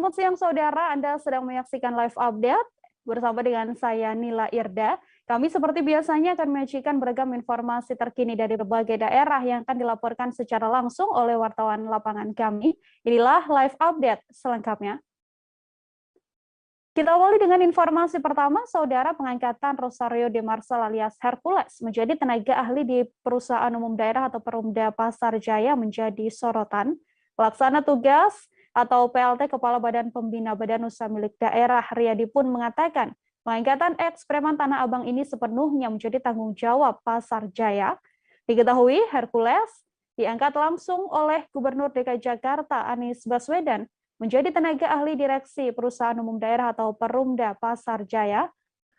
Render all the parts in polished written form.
Selamat siang saudara, Anda sedang menyaksikan live update bersama dengan saya Nila Irda. Kami seperti biasanya akan menyajikan beragam informasi terkini dari berbagai daerah yang akan dilaporkan secara langsung oleh wartawan lapangan kami. Inilah live update selengkapnya. Kita awali dengan informasi pertama, saudara. Pengangkatan Rosario de Marcel alias Hercules menjadi tenaga ahli di Perusahaan Umum Daerah atau Perumda Pasar Jaya menjadi sorotan. Pelaksana tugas atau PLT Kepala Badan Pembina Badan Usaha Milik Daerah Riyadi pun mengatakan pengangkatan eks-preman Tanah Abang ini sepenuhnya menjadi tanggung jawab Pasar Jaya. Diketahui Hercules diangkat langsung oleh Gubernur DKI Jakarta Anies Baswedan menjadi tenaga ahli direksi Perusahaan Umum Daerah atau Perumda Pasar Jaya.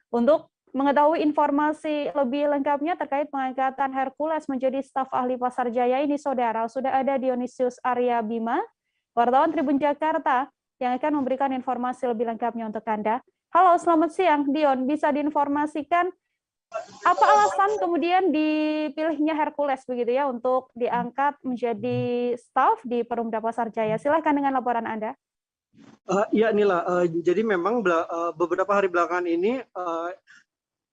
Untuk mengetahui informasi lebih lengkapnya terkait pengangkatan Hercules menjadi staf ahli Pasar Jaya ini, saudara, sudah ada Dionysius Arya Bima, wartawan Tribun Jakarta, yang akan memberikan informasi lebih lengkapnya untuk Anda. Halo, selamat siang, Dion. Bisa diinformasikan apa alasan kemudian dipilihnya Hercules begitu ya untuk diangkat menjadi staf di Perumda Pasar Jaya? Silakan dengan laporan Anda. Iya Nila, jadi memang beberapa hari belakangan ini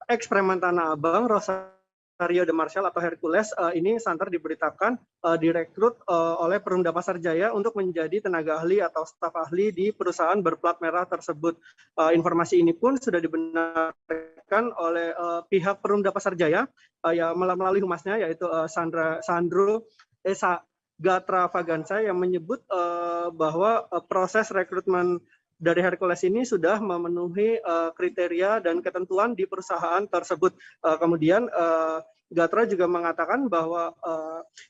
eks-preman Tanah Abang Rosario de Marcel atau Hercules ini santer diberitakan direkrut oleh Perumda Pasar Jaya untuk menjadi tenaga ahli atau staf ahli di perusahaan berplat merah tersebut. Informasi ini pun sudah dibenarkan oleh pihak Perumda Pasar Jaya ya melalui humasnya, yaitu Sandro Gatra Fagansa, yang menyebut bahwa proses rekrutmen dari Hercules ini sudah memenuhi kriteria dan ketentuan di perusahaan tersebut. Kemudian Gatra juga mengatakan bahwa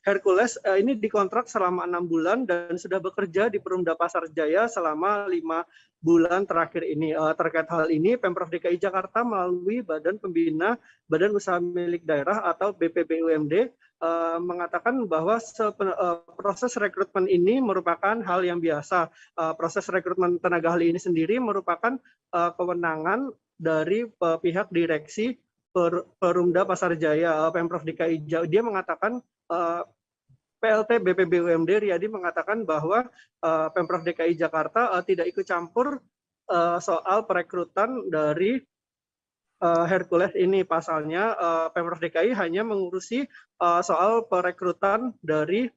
Hercules ini dikontrak selama 6 bulan dan sudah bekerja di Perumda Pasar Jaya selama 5 bulan terakhir ini. Terkait hal ini, Pemprov DKI Jakarta melalui Badan Pembina Badan Usaha Milik Daerah atau BPBUMD mengatakan bahwa proses rekrutmen ini merupakan hal yang biasa. Proses rekrutmen tenaga ahli ini sendiri merupakan kewenangan dari pihak direksi Perumda Pasar Jaya, Pemprov DKI. Dia mengatakan PLT BPBUMD Riyadi mengatakan bahwa Pemprov DKI Jakarta tidak ikut campur soal perekrutan dari Hercules ini. Pasalnya Pemprov DKI hanya mengurusi soal perekrutan dari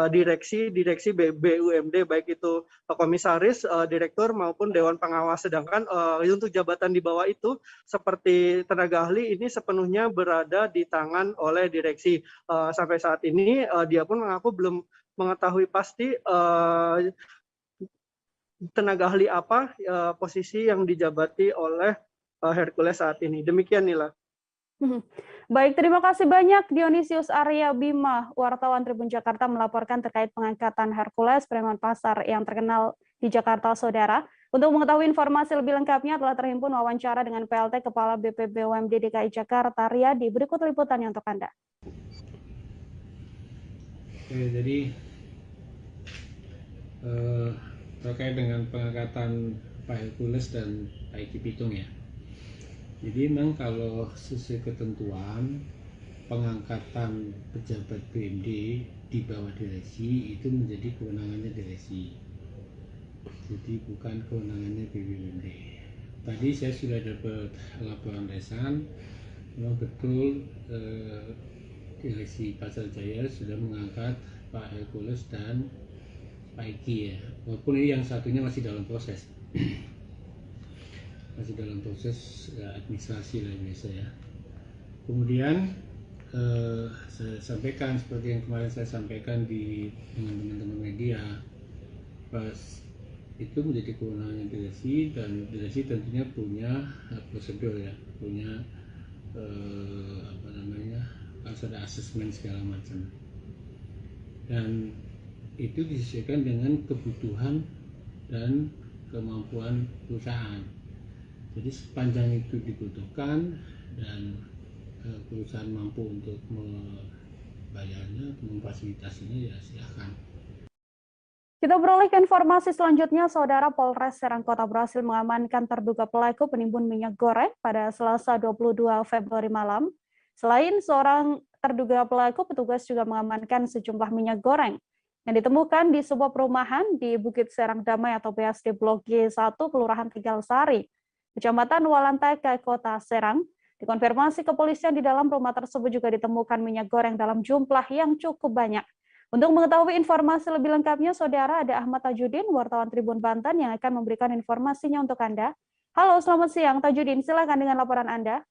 direksi BUMD, baik itu komisaris, direktur maupun dewan pengawas. Sedangkan untuk jabatan di bawah itu seperti tenaga ahli ini sepenuhnya berada di tangan oleh direksi. Sampai saat ini dia pun mengaku belum mengetahui pasti tenaga ahli apa posisi yang dijabati oleh Hercules saat ini. Demikian Nila. Baik, terima kasih banyak Dionysius Arya Bima, wartawan Tribun Jakarta melaporkan terkait pengangkatan Hercules, preman pasar yang terkenal di Jakarta, saudara. Untuk mengetahui informasi lebih lengkapnya telah terhimpun wawancara dengan PLT Kepala BPBUMD DKI Jakarta, Riyadi. Berikut liputannya untuk Anda. Oke, jadi terkait dengan pengangkatan Pak Hercules dan Pak Iki Pitung ya. Jadi memang kalau sesuai ketentuan pengangkatan pejabat BUMD di bawah direksi itu menjadi kewenangannya direksi. Jadi bukan kewenangannya BUMD. Tadi saya sudah dapat laporan lesan, memang betul direksi Pasar Jaya sudah mengangkat Pak Hercules dan Pak Iki ya. Walaupun ini yang satunya masih dalam proses. Masih dalam proses administrasi lah biasa ya. Kemudian saya sampaikan seperti yang kemarin saya sampaikan dengan teman-teman media, pas itu menjadi kewenangan direksi, dan direksi tentunya punya prosedur ya, punya harus ada asesmen segala macam, dan itu disesuaikan dengan kebutuhan dan kemampuan perusahaan. Jadi sepanjang itu dibutuhkan dan perusahaan mampu untuk membayarnya, memfasilitasinya, ya silahkan. Kita beralih ke informasi selanjutnya, saudara. Polres Serang Kota berhasil mengamankan terduga pelaku penimbun minyak goreng pada Selasa 22 Februari malam. Selain seorang terduga pelaku, petugas juga mengamankan sejumlah minyak goreng yang ditemukan di sebuah perumahan di Bukit Serang Damai atau BSD Blok G1, Kelurahan Tegal Sari, Kecamatan Walantaka, Kota Serang. Dikonfirmasi kepolisian di dalam rumah tersebut juga ditemukan minyak goreng dalam jumlah yang cukup banyak. Untuk mengetahui informasi lebih lengkapnya, Saudara, ada Ahmad Tajudin, wartawan Tribun Banten, yang akan memberikan informasinya untuk Anda. Halo, selamat siang Tajudin, silakan dengan laporan Anda.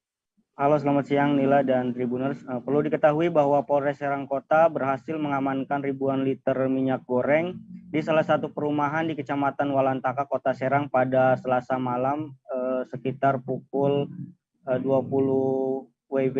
Halo, selamat siang Nila dan Tribuners. Perlu diketahui bahwa Polres Serang Kota berhasil mengamankan ribuan liter minyak goreng di salah satu perumahan di Kecamatan Walantaka, Kota Serang pada Selasa malam sekitar pukul 20 WIB,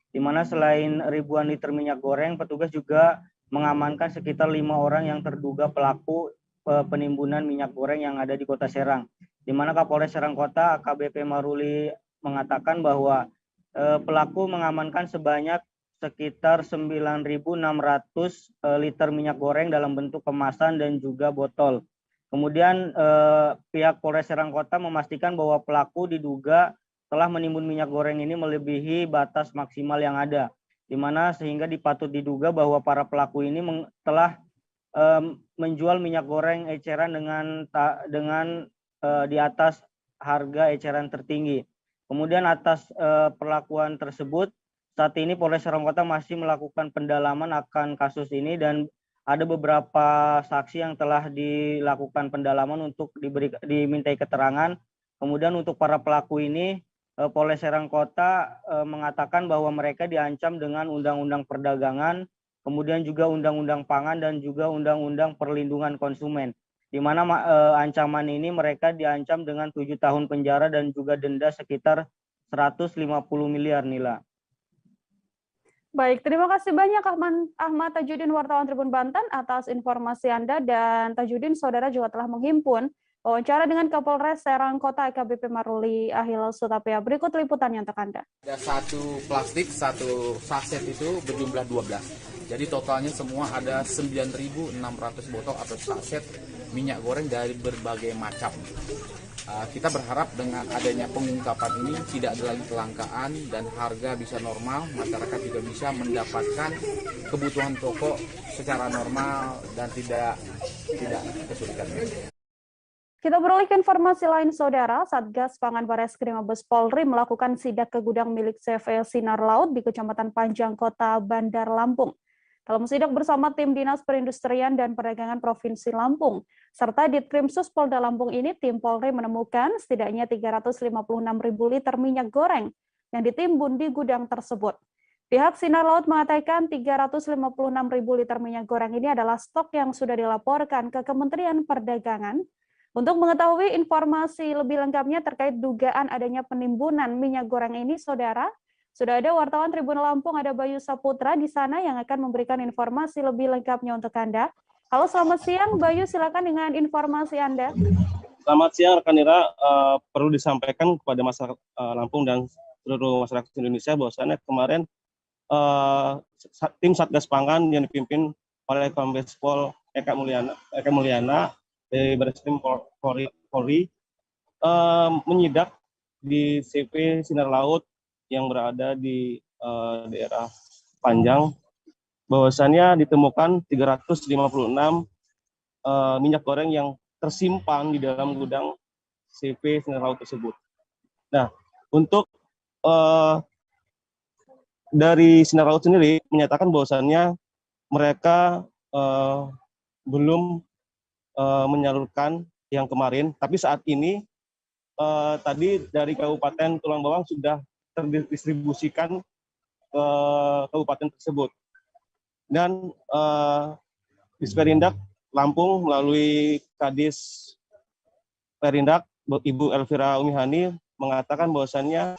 di mana selain ribuan liter minyak goreng, petugas juga mengamankan sekitar 5 orang yang terduga pelaku penimbunan minyak goreng yang ada di Kota Serang, di mana Kapolres Serang Kota AKBP Maruli mengatakan bahwa pelaku mengamankan sebanyak sekitar 9.600 liter minyak goreng dalam bentuk kemasan dan juga botol. Kemudian pihak Polres Serang Kota memastikan bahwa pelaku diduga telah menimbun minyak goreng ini melebihi batas maksimal yang ada, di mana sehingga dipatut diduga bahwa para pelaku ini telah menjual minyak goreng eceran dengan di atas harga eceran tertinggi. Kemudian atas perlakuan tersebut, saat ini Polres Serang Kota masih melakukan pendalaman akan kasus ini dan ada beberapa saksi yang telah dilakukan pendalaman untuk dimintai keterangan. Kemudian untuk para pelaku ini, Polres Serang Kota mengatakan bahwa mereka diancam dengan Undang-Undang Perdagangan, kemudian juga Undang-Undang Pangan dan juga Undang-Undang Perlindungan Konsumen, di mana ancaman ini mereka diancam dengan 7 tahun penjara dan juga denda sekitar 150 miliar, Nila. Baik, terima kasih banyak Ahmad Tajudin, wartawan Tribun Banten, atas informasi Anda. Dan Tajudin, saudara juga telah menghimpun wawancara dengan Kapolres Serang Kota AKBP Maruli Ahil Sutapea. Berikut liputannya untuk Anda. Ada satu plastik, satu saset itu berjumlah 12. Jadi totalnya semua ada 9.600 botol atau saset minyak goreng dari berbagai macam. Kita berharap dengan adanya pengungkapan ini tidak ada lagi kelangkaan dan harga bisa normal, masyarakat juga bisa mendapatkan kebutuhan pokok secara normal dan tidak kesulitan. Kita beralih ke informasi lain, saudara. Satgas Pangan Bareskrim Mabes Polri melakukan sidak ke gudang milik CV Sinar Laut di Kecamatan Panjang, Kota Bandar Lampung. Dalam sidak bersama tim Dinas Perindustrian dan Perdagangan Provinsi Lampung, serta Ditkrimsus Polda Lampung ini, tim Polri menemukan setidaknya 356.000 liter minyak goreng yang ditimbun di gudang tersebut. Pihak Sinar Laut mengatakan 356.000 liter minyak goreng ini adalah stok yang sudah dilaporkan ke Kementerian Perdagangan. Untuk mengetahui informasi lebih lengkapnya terkait dugaan adanya penimbunan minyak goreng ini, saudara, sudah ada wartawan Tribun Lampung, ada Bayu Saputra di sana yang akan memberikan informasi lebih lengkapnya untuk Anda. Halo, selamat siang, Bayu, silakan dengan informasi Anda. Selamat siang, rekan Ira. Perlu disampaikan kepada masyarakat Lampung dan seluruh masyarakat Indonesia bahwasannya kemarin tim Satgas Pangan yang dipimpin oleh Kombes Pol Eka Mulyana dari Bareskrim Polri menyidak di CV Sinar Laut yang berada di daerah Panjang, bahwasannya ditemukan 356 minyak goreng yang tersimpan di dalam gudang CV Sinar Laut tersebut. Nah, untuk dari Sinar Laut sendiri menyatakan bahwasannya mereka belum menyalurkan yang kemarin, tapi saat ini tadi dari Kabupaten Tulang Bawang sudah terdistribusikan ke kabupaten tersebut. Dan Disperindak Lampung melalui Kadis Perindak Ibu Elvira Umihani mengatakan bahwasannya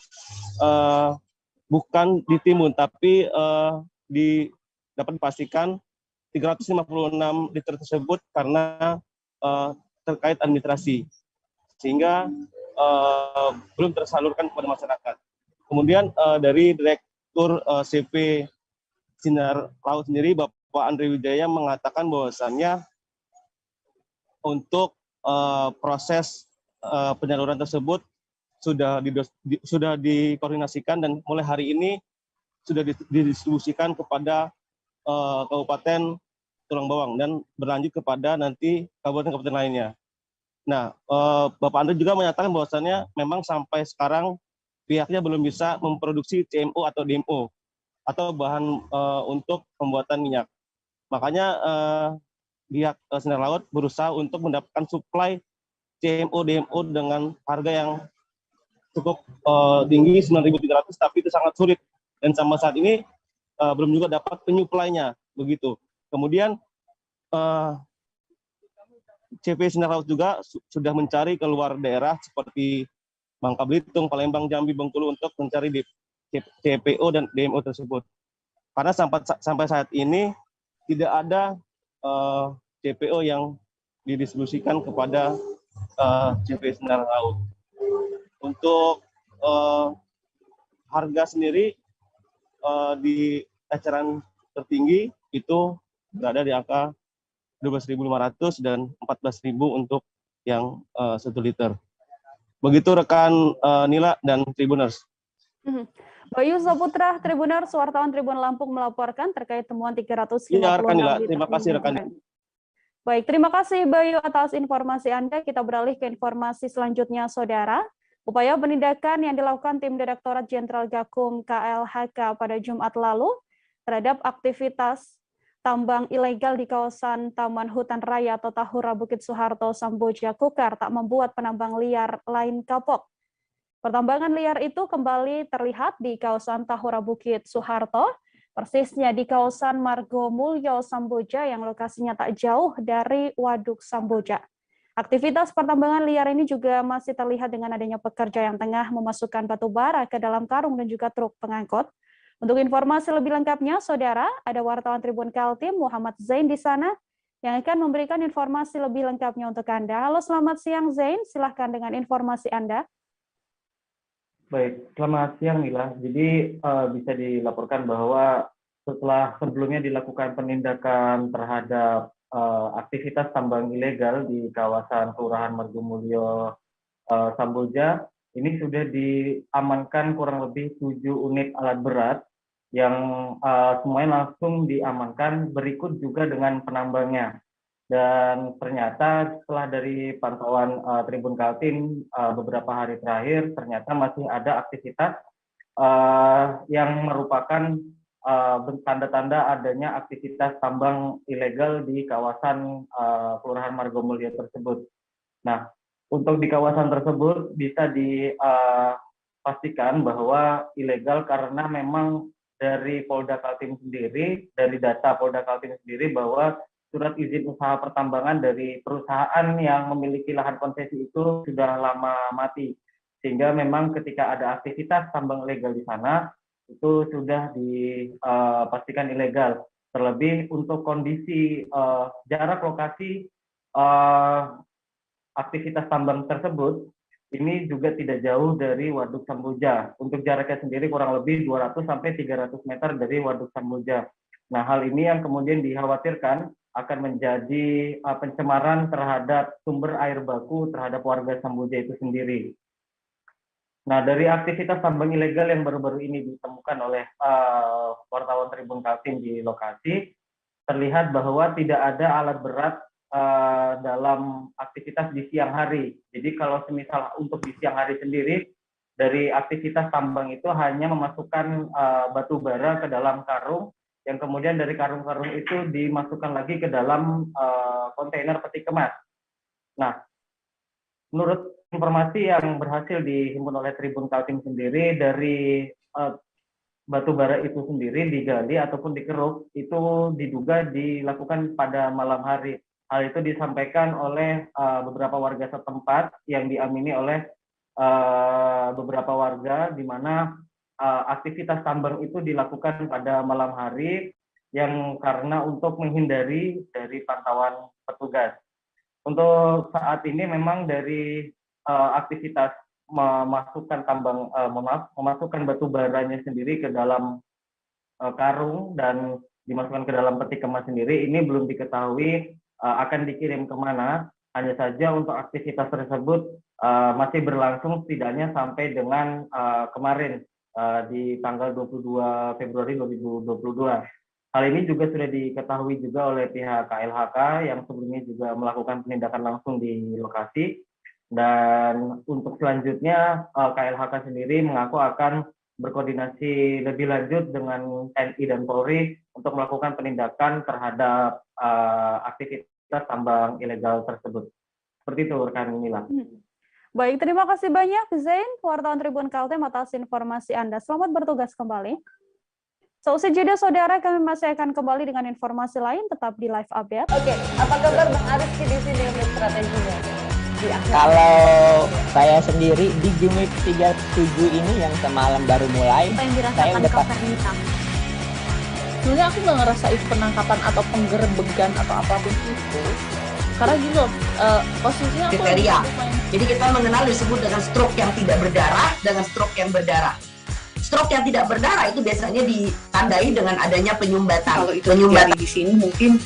bukan ditimbun, tapi dapat dipastikan 356 liter tersebut karena terkait administrasi, sehingga belum tersalurkan kepada masyarakat. Kemudian dari Direktur CV Sinar Laut sendiri, Bapak Andre Wijaya mengatakan bahwasannya untuk proses penyaluran tersebut sudah dikoordinasikan dan mulai hari ini sudah didistribusikan kepada kabupaten Tulang Bawang dan berlanjut kepada nanti kabupaten-kabupaten lainnya. Nah, Bapak Andre juga menyatakan bahwasannya memang sampai sekarang pihaknya belum bisa memproduksi CMO atau DMO atau bahan untuk pembuatan minyak. Makanya pihak Sinar Laut berusaha untuk mendapatkan suplai CMO DMO dengan harga yang cukup tinggi 9.300, tapi itu sangat sulit dan sampai saat ini belum juga dapat penyuplainya begitu. Kemudian CP Sinar Laut juga sudah mencari keluar daerah seperti Bangka Belitung, Palembang, Jambi, Bengkulu untuk mencari CPO dan DMO tersebut. Karena sampai saat ini tidak ada CPO yang didistribusikan kepada CP Sinar Laut. Untuk harga sendiri di eceran tertinggi itu berada di angka 12.500 dan 14.000 untuk yang 1 liter. Begitu rekan Nila dan Tribuners. Bayu Saputra, Tribuners, wartawan Tribun Lampung melaporkan terkait temuan 356 Iya, rekan Nila. liter Terima kasih rekan. Baik, terima kasih Bayu atas informasi Anda. Kita beralih ke informasi selanjutnya, Saudara. Upaya penindakan yang dilakukan tim Direktorat Jenderal Gakum KLHK pada Jumat lalu terhadap aktivitas tambang ilegal di kawasan Taman Hutan Raya atau Tahura Bukit Soeharto Samboja Kukar tak membuat penambang liar lain kapok. Pertambangan liar itu kembali terlihat di kawasan Tahura Bukit Soeharto, persisnya di kawasan Margo Mulyo Samboja yang lokasinya tak jauh dari Waduk Samboja. Aktivitas pertambangan liar ini juga masih terlihat dengan adanya pekerja yang tengah memasukkan batu bara ke dalam karung dan juga truk pengangkut. Untuk informasi lebih lengkapnya, Saudara, ada wartawan Tribun Kaltim Muhammad Zain di sana yang akan memberikan informasi lebih lengkapnya untuk Anda. Halo, selamat siang Zain, silahkan dengan informasi Anda. Baik, selamat siang Mila. Jadi bisa dilaporkan bahwa setelah sebelumnya dilakukan penindakan terhadap aktivitas tambang ilegal di kawasan Kelurahan Margomulyo Samboja, ini sudah diamankan kurang lebih 7 unit alat berat yang semuanya langsung diamankan, berikut juga dengan penambangnya. Dan ternyata setelah dari pantauan Tribun Kaltim beberapa hari terakhir, ternyata masih ada aktivitas yang merupakan tanda-tanda adanya aktivitas tambang ilegal di kawasan Kelurahan Margomulyo tersebut. Nah, untuk di kawasan tersebut bisa dipastikan bahwa ilegal karena memang dari Polda Kaltim sendiri, dari data Polda Kaltim sendiri bahwa surat izin usaha pertambangan dari perusahaan yang memiliki lahan konsesi itu sudah lama mati. Sehingga memang ketika ada aktivitas tambang ilegal di sana, itu sudah dipastikan ilegal. Terlebih untuk kondisi jarak lokasi aktivitas tambang tersebut, ini juga tidak jauh dari Waduk Samboja. Untuk jaraknya sendiri kurang lebih 200-300 meter dari Waduk Samboja. Nah, hal ini yang kemudian dikhawatirkan akan menjadi pencemaran terhadap sumber air baku terhadap warga Samboja itu sendiri. Nah, dari aktivitas tambang ilegal yang baru-baru ini ditemukan oleh wartawan Tribun Kaltim di lokasi, terlihat bahwa tidak ada alat berat dalam aktivitas di siang hari. Jadi kalau semisal untuk di siang hari sendiri, dari aktivitas tambang itu hanya memasukkan batu bara ke dalam karung, yang kemudian dari karung-karung itu dimasukkan lagi ke dalam kontainer peti kemas. Nah, menurut informasi yang berhasil dihimpun oleh Tribun Kaltim sendiri, dari batu bara itu sendiri digali ataupun dikeruk, itu diduga dilakukan pada malam hari. Hal itu disampaikan oleh beberapa warga setempat yang diamini oleh beberapa warga, di mana aktivitas tambang itu dilakukan pada malam hari yang karena untuk menghindari dari pantauan petugas. Untuk saat ini memang dari aktivitas memasukkan memasukkan batu baranya sendiri ke dalam karung dan dimasukkan ke dalam peti kemas sendiri, ini belum diketahui akan dikirim kemana. Hanya saja untuk aktivitas tersebut masih berlangsung setidaknya sampai dengan kemarin di tanggal 22 Februari 2022. Hal ini juga sudah diketahui juga oleh pihak KLHK yang sebelumnya juga melakukan penindakan langsung di lokasi. Dan untuk selanjutnya KLHK sendiri mengaku akan berkoordinasi lebih lanjut dengan TNI dan Polri untuk melakukan penindakan terhadap aktivitas tambang ilegal tersebut. Seperti itu rekan Mila. Baik, terima kasih banyak Zain, wartawan Tribun Kaltim atas informasi Anda. Selamat bertugas kembali. Seusai jeda saudara, kami masih akan kembali dengan informasi lain, tetap di live update. Oke, apa kabar Bang Ariski di sini untuk strateginya? Kalau saya sendiri di Gimik 37 ini yang semalam baru mulai, Apa yang saya dirasakan udah Kak Fernita? Sebenarnya aku nggak ngerasain penangkapan atau penggerebegan atau apapun itu, karena gini loh, posisinya aku Kriteria. main. Jadi kita mengenal disebut dengan stroke yang tidak berdarah dengan stroke yang berdarah. Stroke yang tidak berdarah itu biasanya ditandai dengan adanya penyumbatan. Kalau itu terjadi di sini mungkin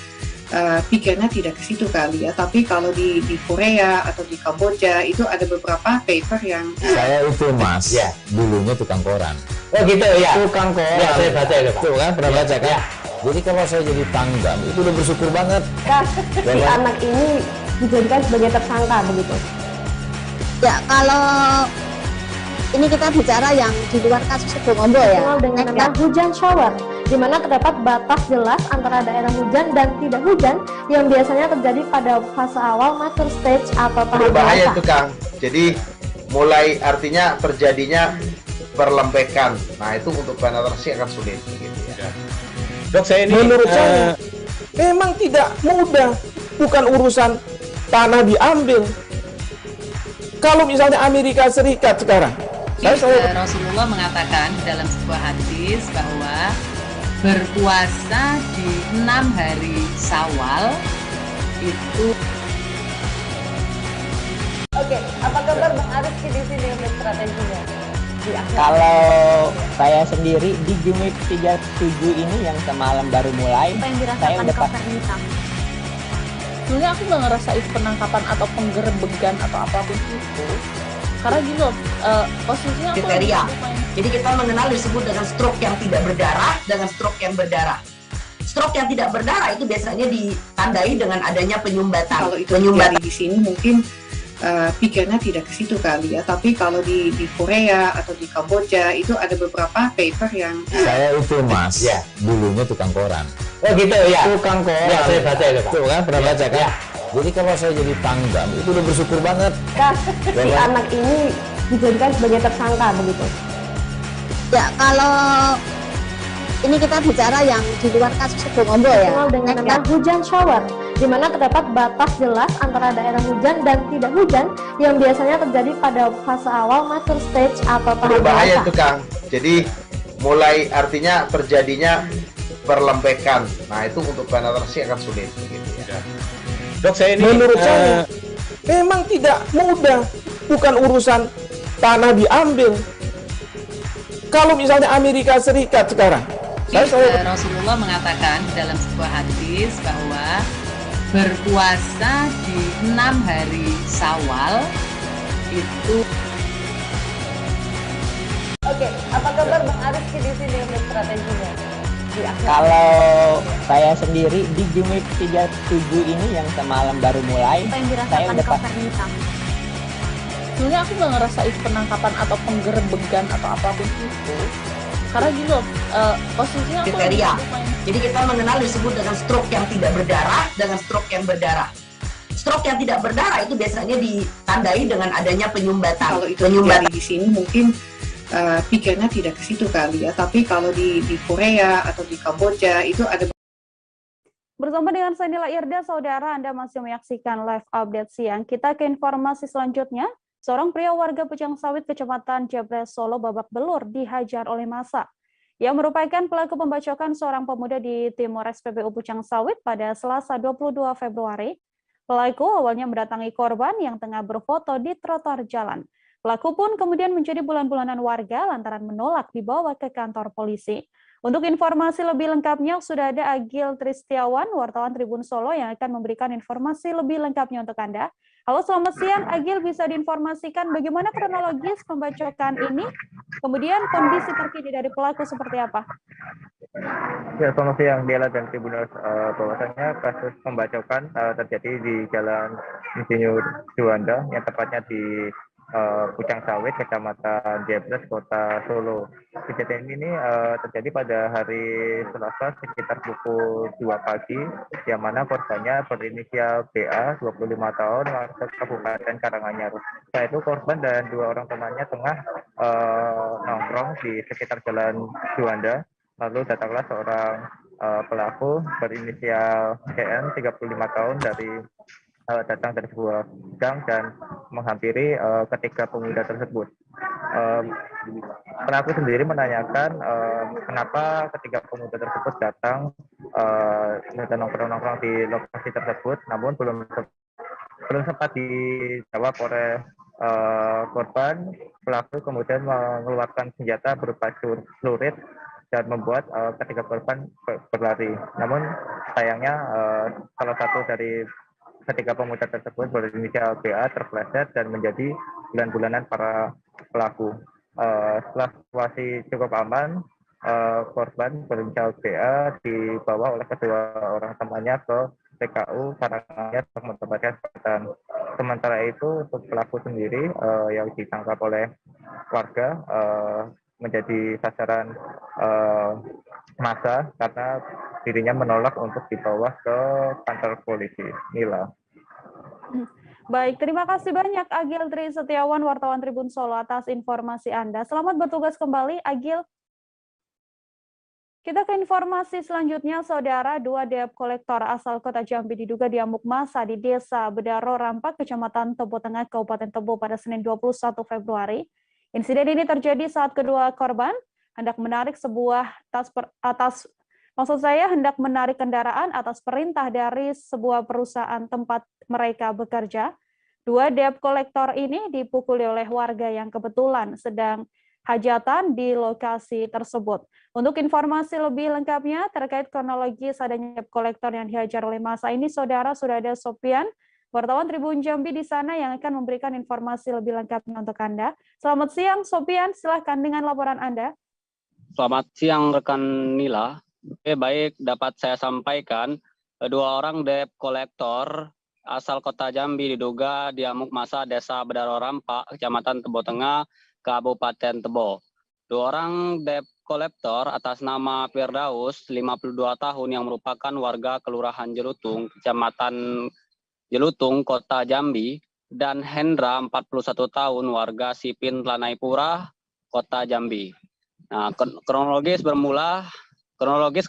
pikirnya tidak ke situ kali ya, tapi kalau di Korea atau di Kamboja itu ada beberapa paper yang saya itu Mas, ya, dulunya tukang koran. Oh gitu ya, tukang koran. Ya, saya baca itu Pak. Tuh kan, pernah baca kan? Ya. Jadi kalau saya jadi tanggam, itu udah bersyukur banget. Si anak ini dijadikan sebagai tersangka begitu. Ya, kalau ini kita bicara yang di luar kasus Sukombo ya. Dengan nama hujan shower, di mana terdapat batas jelas antara daerah hujan dan tidak hujan yang biasanya terjadi pada fase awal mature stage atau tahap berbahaya dewasa. itu Kang. Jadi mulai artinya terjadinya perlembekan. Nah itu untuk penetrasi akan sulit. Gitu ya. Dok, saya ini menurut saya memang tidak mudah, bukan urusan tanah diambil. Kalau misalnya Amerika Serikat sekarang, Rasulullah mengatakan dalam sebuah hadis bahwa berpuasa di 6 hari Syawal itu. Oke, apa kabar Bang Ariski di sini untuk strateginya? Kalau saya sendiri di Gimik 37 ini yang semalam baru mulai, Apa yang saya dirasakan udah Kak Fernita? Sebenarnya aku nggak ngerasain penangkapan atau penggerebegan atau apapun itu, karena gini loh, posisinya aku Kriteria. main. Jadi kita mengenal disebut dengan stroke yang tidak berdarah dengan stroke yang berdarah. Stroke yang tidak berdarah itu biasanya ditandai dengan adanya penyumbatan. kalau itu terjadi di sini mungkin pikirnya tidak ke situ kali ya, tapi kalau di Korea atau di Kamboja itu ada beberapa paper yang Saya itu Mas, ya, dulunya tukang koran. Oh gitu ya, tukang koran. Ya, saya baca itu Pak. Tuh kan, pernah baca kan? Ya. Jadi kalau saya jadi tanggam, itu udah bersyukur banget. Si anak ini dijadikan sebagai tersangka begitu. Ya, kalau ini kita bicara yang di luar kasus Sukombo ya. Dengan nama hujan shower, di mana terdapat batas jelas antara daerah hujan dan tidak hujan yang biasanya terjadi pada fase awal mature stage atau tahap Berbahaya dewasa. itu Kang. Jadi mulai artinya terjadinya perlembekan. Nah itu untuk penetrasi akan sulit. Gitu ya. Dok, saya ini menurut saya memang tidak mudah, bukan urusan tanah diambil. Kalau misalnya Amerika Serikat sekarang, Rasulullah mengatakan dalam sebuah hadis bahwa berpuasa di 6 hari Syawal itu. Oke, apa kabar Bang Ariski di sini untuk strateginya? Kalau saya sendiri di Gimik 37 ini yang semalam baru mulai, Apa yang saya dirasakan udah Kak Fernita? Sebenarnya aku nggak ngerasain penangkapan atau penggerebegan atau apapun itu, karena gini loh, posisinya aku Kriteria. main. Jadi kita mengenal disebut dengan stroke yang tidak berdarah dengan stroke yang berdarah. Stroke yang tidak berdarah itu biasanya ditandai dengan adanya penyumbatan. kalau itu terjadi di sini mungkin pikirnya tidak ke situ kali ya, tapi kalau di Korea atau di Kamboja itu ada. Bersama dengan saya Nila Irda, saudara Anda masih menyaksikan live update siang. Kita ke informasi selanjutnya. Seorang pria warga Pucang Sawit, Kecamatan Jabres, Solo, babak belur dihajar oleh massa yang merupakan pelaku pembacokan seorang pemuda di Timur SPBU Pucang Sawit pada Selasa 22 Februari. Pelaku awalnya mendatangi korban yang tengah berfoto di trotoar jalan. Pelaku pun kemudian menjadi bulan-bulanan warga lantaran menolak dibawa ke kantor polisi. Untuk informasi lebih lengkapnya, sudah ada Agil Tristiawan, wartawan Tribun Solo yang akan memberikan informasi lebih lengkapnya untuk Anda. Halo, selamat siang. Agil, bisa diinformasikan bagaimana kronologis pembacokan ini? Kemudian kondisi terkini dari pelaku seperti apa? Ya, selamat siang Bella dan Tribuners. Bahwasanya kasus pembacokan terjadi di Jalan Insinyur Juanda yang tepatnya di Pucang Sawit, Kecamatan Jebres, Kota Solo. Kejadian ini terjadi pada hari Selasa sekitar pukul 2 pagi, yang mana korbannya berinisial BA, 25 tahun, warga Kabupaten Karanganyar. Setelah itu korban dan 2 orang temannya tengah nongkrong di sekitar Jalan Juanda. Lalu datanglah seorang pelaku berinisial CN 35 tahun datang dari sebuah gang dan menghampiri ketiga pemuda tersebut. Pelaku sendiri menanyakan kenapa ketiga pemuda tersebut datang dan nongkrong-nongkrong di lokasi tersebut, namun belum sempat dijawab oleh korban. Pelaku kemudian mengeluarkan senjata berupa celurit dan membuat ketiga korban berlari. Namun sayangnya salah satu dari ketiga pemuda tersebut berinisial BA terpleset dan menjadi bulan-bulanan para pelaku. Setelah situasi cukup aman, korban berinisial BA dibawa oleh kedua orang temannya ke PKU Karanganyar untuk mendapatkan kesehatan. Sementara itu untuk pelaku sendiri yang ditangkap oleh warga menjadi sasaran massa karena dirinya menolak untuk dibawa ke kantor polisi. Nila. Baik, terima kasih banyak Agil Tri Setiawan, wartawan Tribun Solo atas informasi Anda. Selamat bertugas kembali, Agil. Kita ke informasi selanjutnya, Saudara. 2 debt kolektor asal Kota Jambi diduga diamuk massa di Desa Bedaro Rampak, Kecamatan Tebo Tengah, Kabupaten Tebo pada Senin 21 Februari. Insiden ini terjadi saat kedua korban hendak menarik hendak menarik kendaraan atas perintah dari sebuah perusahaan tempat mereka bekerja. 2 debt kolektor ini dipukuli oleh warga yang kebetulan sedang hajatan di lokasi tersebut. Untuk informasi lebih lengkapnya terkait kronologis adanya debt kolektor yang dihajar oleh massa ini, Saudara, sudah ada Sopian, wartawan Tribun Jambi di sana yang akan memberikan informasi lebih lengkapnya untuk Anda. Selamat siang, Sopian. Silahkan dengan laporan Anda. Selamat siang, rekan Nila. Oke, baik, dapat saya sampaikan 2 orang debt kolektor asal Kota Jambi diduga diamuk massa Desa Bedaro Rampak, Kecamatan Tebo Tengah, Kabupaten Tebo. 2 orang debt kolektor atas nama Firdaus, 52 tahun, yang merupakan warga Kelurahan Jelutung, Kecamatan Jelutung, Kota Jambi, dan Hendra, 41 tahun, warga Sipin Lanaipura, Kota Jambi. Nah, kronologis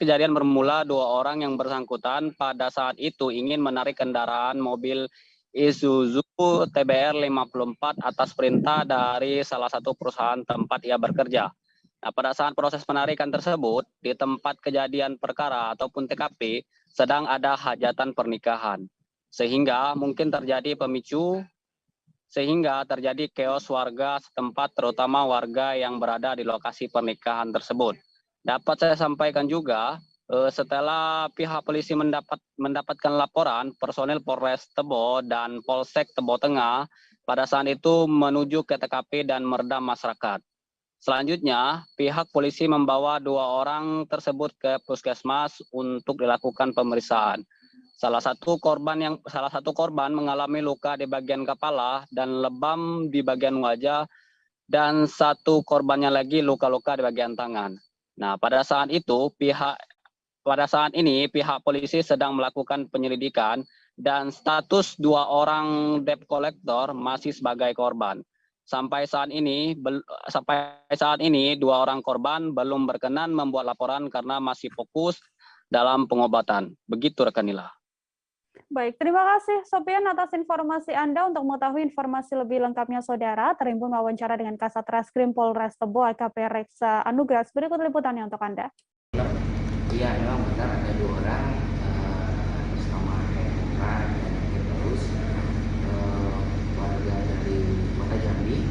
kejadian bermula 2 orang yang bersangkutan pada saat itu ingin menarik kendaraan mobil Isuzu TBR 54 atas perintah dari salah satu perusahaan tempat ia bekerja. Nah, pada saat proses penarikan tersebut, di tempat kejadian perkara ataupun TKP, sedang ada hajatan pernikahan. Sehingga mungkin terjadi chaos warga setempat, terutama warga yang berada di lokasi pernikahan tersebut. Dapat saya sampaikan juga, setelah pihak polisi mendapatkan laporan, personil Polres Tebo dan Polsek Tebo Tengah pada saat itu menuju ke TKP dan meredam masyarakat. Selanjutnya, pihak polisi membawa 2 orang tersebut ke puskesmas untuk dilakukan pemeriksaan. Salah satu korban mengalami luka di bagian kepala dan lebam di bagian wajah, dan 1 korbannya lagi luka-luka di bagian tangan. Nah, pada saat ini pihak polisi sedang melakukan penyelidikan dan status 2 orang debt kolektor masih sebagai korban. Sampai saat ini 2 orang korban belum berkenan membuat laporan karena masih fokus dalam pengobatan. Begitu, rekan Nila. Baik, terima kasih Sopian atas informasi Anda. Untuk mengetahui informasi lebih lengkapnya, Saudara, terimbun wawancara dengan Kasat Reskrim Polres Tebo AKP Reksa Anugrah. Berikut liputannya untuk Anda. Iya, memang benar ada 2 orang sama Hendra dan Firdaus, warga dari Kota Jambi.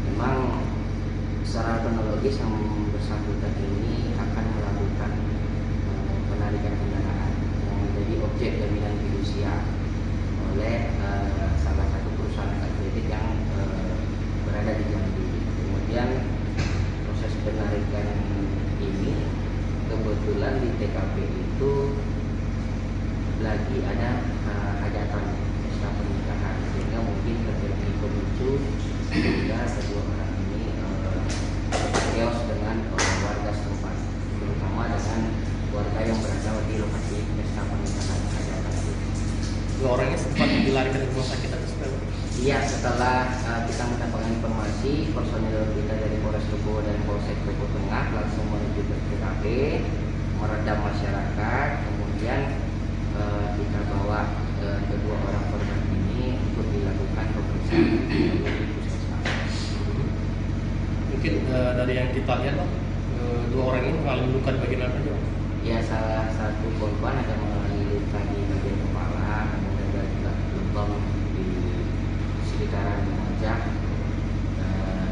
Memang secara kronologis yang bersangkutan ini akan melakukan penarikan kendaraan yang menjadi objek jaminan fidusia oleh salah satu perusahaan kredit yang berada di Jambi. Kemudian proses penarikan ini kebetulan kebetulan di TKP itu lagi ada hajatan pesta pernikahan, sehingga mungkin terjadi pemicu sehingga kedua orang ini chaos dengan warga setempat, terutama dengan warga yang berada di lokasi pesta pernikahan hajatan itu. Dua orangnya sempat dilarikan ke rumah sakit atau seperti apa? Iya, setelah kita mendapatkan informasi, personil kita dari Polres Tugu dan Polsek Tugu Tengah langsung menuju ke TKP, meredam masyarakat, kemudian kita bawa kedua orang korban ini untuk dilakukan pemeriksaan di puskesmas. Mungkin dari yang kita lihat, dua orang ini mengalami luka di bagian apa aja? Ya, salah satu korban ada mengalami luka di bagian kepala, kemudian ada juga lubang di sekitaran wajah,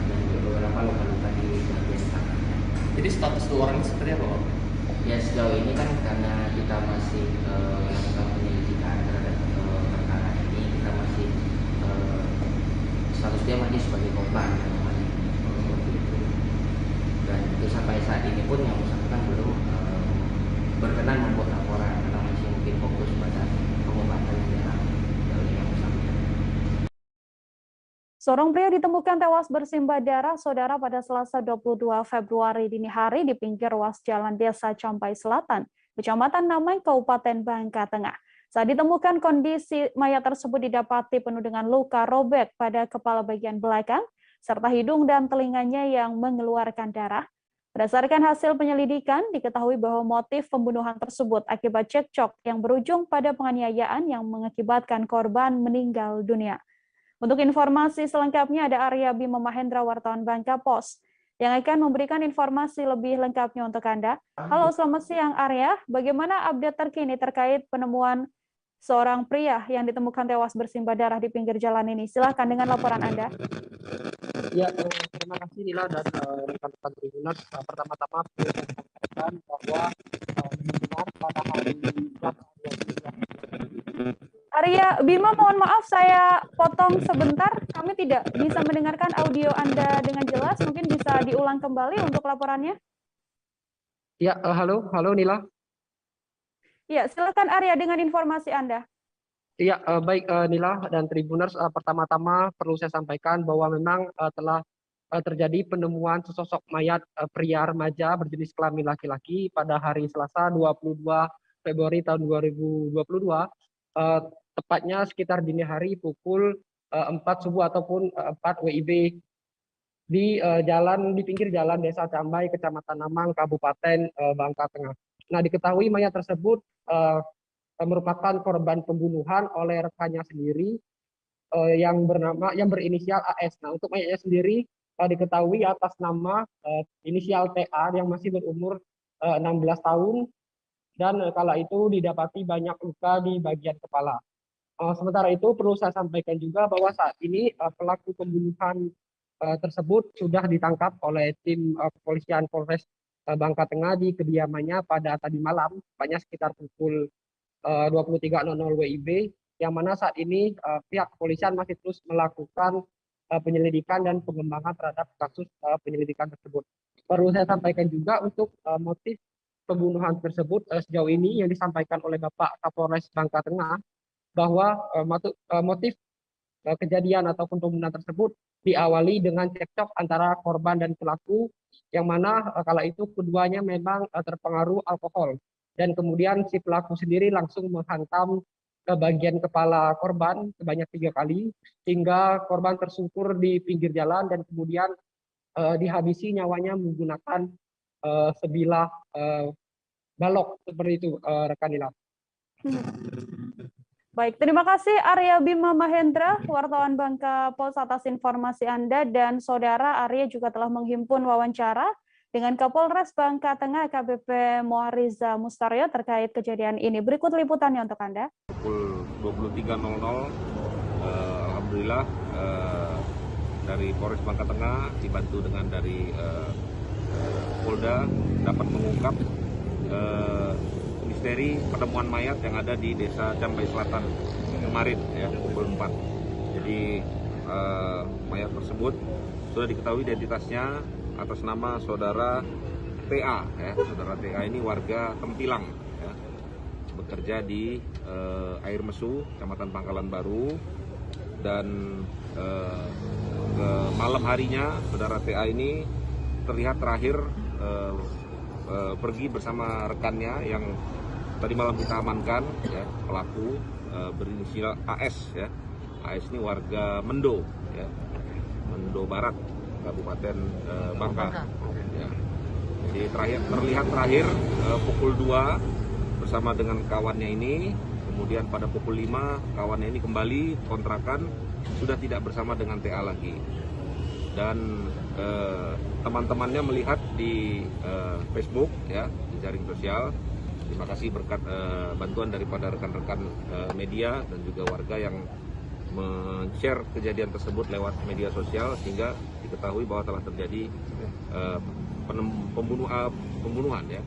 dan beberapa luka-luka di bagian tangannya. Jadi status dua orang ini seperti apa, Pak? Ya, sejauh ini kan karena kita masih melakukan penyelidikan terhadap perkara ini, kita masih status dia masih sebagai korban seperti itu. Dan itu sampai saat ini pun yang bersangkutan belum berkenan membuat laporan karena masih mungkin fokus pada pengobatan yang dialami oleh yang bersangkutan. Seorang pria ditemukan tewas bersimbah darah, saudara, pada Selasa 22 Februari dini hari di pinggir ruas jalan Desa Campai Selatan, Kecamatan Namai, Kabupaten Bangka Tengah. Saat ditemukan, kondisi mayat tersebut didapati penuh dengan luka robek pada kepala bagian belakang, serta hidung dan telinganya yang mengeluarkan darah. Berdasarkan hasil penyelidikan, diketahui bahwa motif pembunuhan tersebut akibat cekcok yang berujung pada penganiayaan yang mengakibatkan korban meninggal dunia. Untuk informasi selengkapnya ada Arya Bima Mahendra, wartawan Bangka Pos, yang akan memberikan informasi lebih lengkapnya untuk Anda. Halo, selamat siang Arya. Bagaimana update terkini terkait penemuan seorang pria yang ditemukan tewas bersimbah darah di pinggir jalan ini? Silahkan dengan laporan Anda. Ya, terima kasih Nila dan rekan-rekan Tribuners. Pertama-tama saya sampaikan bahwa benar pada hari Arya Bima, mohon maaf saya potong sebentar. Kami tidak bisa mendengarkan audio Anda dengan jelas. Mungkin bisa diulang kembali untuk laporannya. Ya, halo Nila. Ya, silakan Arya dengan informasi Anda. Ya, baik Nila dan Tribuners. Pertama-tama perlu saya sampaikan bahwa memang telah terjadi penemuan sesosok mayat pria remaja berjenis kelamin laki-laki pada hari Selasa 22 Februari tahun 2022. Tepatnya sekitar dini hari pukul 4 subuh ataupun 4 WIB di pinggir jalan Desa Cambai, Kecamatan Namang, Kabupaten Bangka Tengah. Nah, diketahui mayat tersebut merupakan korban pembunuhan oleh rekannya sendiri yang berinisial AS. Nah, untuk mayatnya sendiri diketahui atas nama inisial TA yang masih berumur 16 tahun dan kala itu didapati banyak luka di bagian kepala. Sementara itu perlu saya sampaikan juga bahwa saat ini pelaku pembunuhan tersebut sudah ditangkap oleh tim kepolisian Polres Bangka Tengah di kediamannya pada tadi malam, tepatnya sekitar pukul 23.00 WIB, yang mana saat ini pihak kepolisian masih terus melakukan penyelidikan dan pengembangan terhadap kasus penyelidikan tersebut. Perlu saya sampaikan juga untuk motif pembunuhan tersebut sejauh ini yang disampaikan oleh Bapak Kapolres Bangka Tengah, bahwa motif kejadian ataupun pembunuhan tersebut diawali dengan cekcok antara korban dan pelaku, yang mana kala itu keduanya memang terpengaruh alkohol, dan kemudian si pelaku sendiri langsung menghantam ke bagian kepala korban sebanyak 3 kali hingga korban tersungkur di pinggir jalan dan kemudian dihabisi nyawanya menggunakan sebilah balok seperti itu, rekan Nila. Baik, terima kasih Arya Bima Mahendra, wartawan Bangka Pos, atas informasi Anda. Dan saudara, Arya juga telah menghimpun wawancara dengan Kapolres Bangka Tengah AKBP Mohariza Mustaryo terkait kejadian ini. Berikut liputannya untuk Anda. Pukul 23.00, alhamdulillah dari Polres Bangka Tengah dibantu dengan dari Polda dapat mengungkap misteri penemuan mayat yang ada di Desa Cambai Selatan kemarin ya pukul 4. Jadi mayat tersebut sudah diketahui identitasnya atas nama saudara TA, ya. Saudara TA ini warga Tempilang, ya. Bekerja di Air Mesu, Kecamatan Pangkalan Baru, dan ke malam harinya saudara TA ini terlihat terakhir pergi bersama rekannya yang tadi malam kita amankan, ya, pelaku berinisial AS, ya. AS ini warga Mendo, ya, Mendo Barat, Kabupaten Bangka. Ya. Jadi terlihat terakhir pukul 2 bersama dengan kawannya ini, kemudian pada pukul 5 kawannya ini kembali kontrakan, sudah tidak bersama dengan TA lagi. Dan teman-temannya melihat di Facebook, ya, di jaring sosial. Terima kasih berkat bantuan daripada rekan-rekan media dan juga warga yang men-share kejadian tersebut lewat media sosial sehingga diketahui bahwa telah terjadi pembunuhan, ya.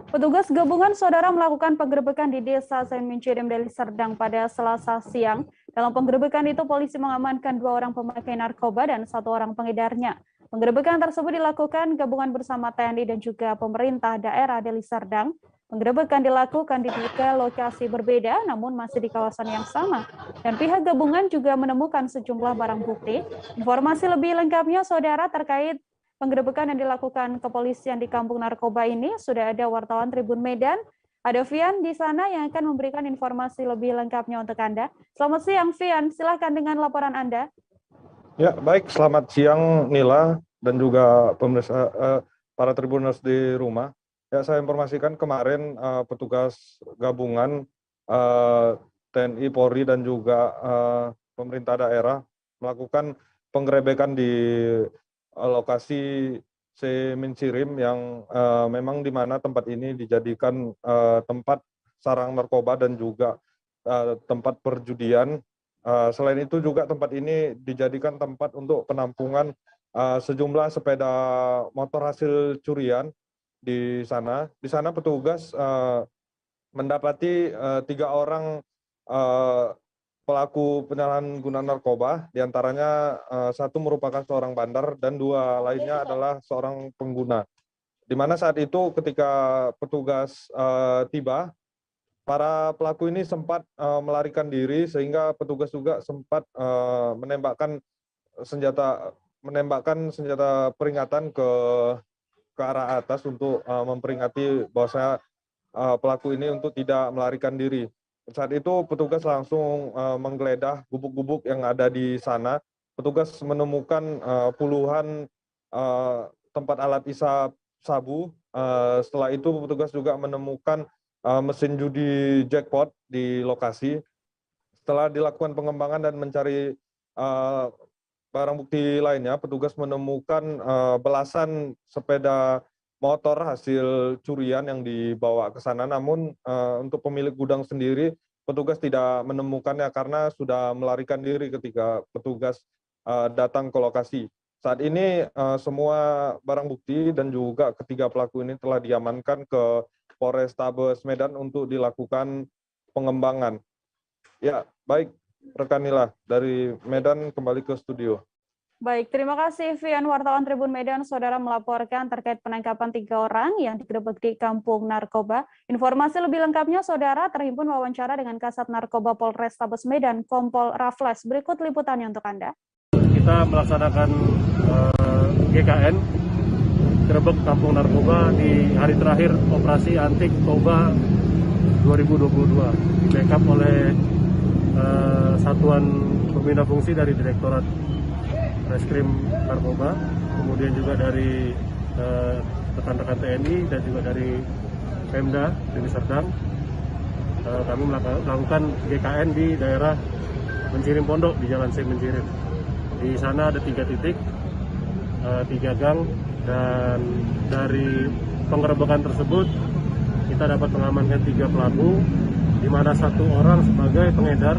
Petugas gabungan saudara melakukan penggerebekan di Desa Sain Mencirim, Deli Serdang pada Selasa siang. Dalam penggerebekan itu polisi mengamankan 2 orang pemakai narkoba dan 1 orang pengedarnya. Penggerebekan tersebut dilakukan gabungan bersama TNI dan juga pemerintah daerah Deli Serdang. Penggerebekan dilakukan di 3 lokasi berbeda, namun masih di kawasan yang sama. Dan pihak gabungan juga menemukan sejumlah barang bukti. Informasi lebih lengkapnya, saudara, terkait penggerebekan yang dilakukan kepolisian di Kampung Narkoba ini, sudah ada wartawan Tribun Medan. Ada Vian di sana yang akan memberikan informasi lebih lengkapnya untuk Anda. Selamat siang, Vian. Silahkan dengan laporan Anda. Ya, baik. Selamat siang, Nila, dan juga pemirsa para Tribuners di rumah. Ya, saya informasikan kemarin petugas gabungan TNI, Polri, dan juga pemerintah daerah melakukan penggerebekan di lokasi Mencirim yang memang di mana tempat ini dijadikan tempat sarang narkoba dan juga tempat perjudian. Selain itu juga tempat ini dijadikan tempat untuk penampungan sejumlah sepeda motor hasil curian. Di sana petugas mendapati 3 orang pelaku penyalahgunaan narkoba, diantaranya 1 merupakan seorang bandar dan 2 lainnya adalah seorang pengguna. Di mana saat itu ketika petugas tiba, para pelaku ini sempat melarikan diri sehingga petugas juga sempat menembakkan senjata peringatan ke arah atas untuk memperingati bahwasanya pelaku ini untuk tidak melarikan diri. Saat itu petugas langsung menggeledah gubuk-gubuk yang ada di sana. Petugas menemukan puluhan tempat alat isap sabu. Setelah itu petugas juga menemukan mesin judi jackpot di lokasi. Setelah dilakukan pengembangan dan mencari barang bukti lainnya, petugas menemukan belasan sepeda motor hasil curian yang dibawa ke sana. Namun untuk pemilik gudang sendiri, petugas tidak menemukannya karena sudah melarikan diri ketika petugas datang ke lokasi. Saat ini semua barang bukti dan juga ketiga pelaku ini telah diamankan ke Polrestabes Medan untuk dilakukan pengembangan. Ya, baik. Rekan Nila dari Medan kembali ke studio. Baik, terima kasih Vian, wartawan Tribun Medan. Saudara melaporkan terkait penangkapan 3 orang yang digerebek di Kampung Narkoba. Informasi lebih lengkapnya, saudara, terhimpun wawancara dengan Kasat Narkoba Polrestabes Medan, Kompol Raffles. Berikut liputannya untuk Anda. Kita melaksanakan GKN, gerebek Kampung Narkoba di hari terakhir operasi Antik Toba 2022. Di-backup oleh Satuan Pembina Fungsi dari Direktorat Reskrim Narkoba, kemudian juga dari rekan-rekan TNI dan juga dari Pemda Deli Serdang. Kami melakukan GKN di daerah Mencirim Pondok di Jalan Sain Mencirim. Di sana ada 3 titik, 3 gang, dan dari penggerebekan tersebut kita dapat mengamankan 3 pelaku, di mana 1 orang sebagai pengedar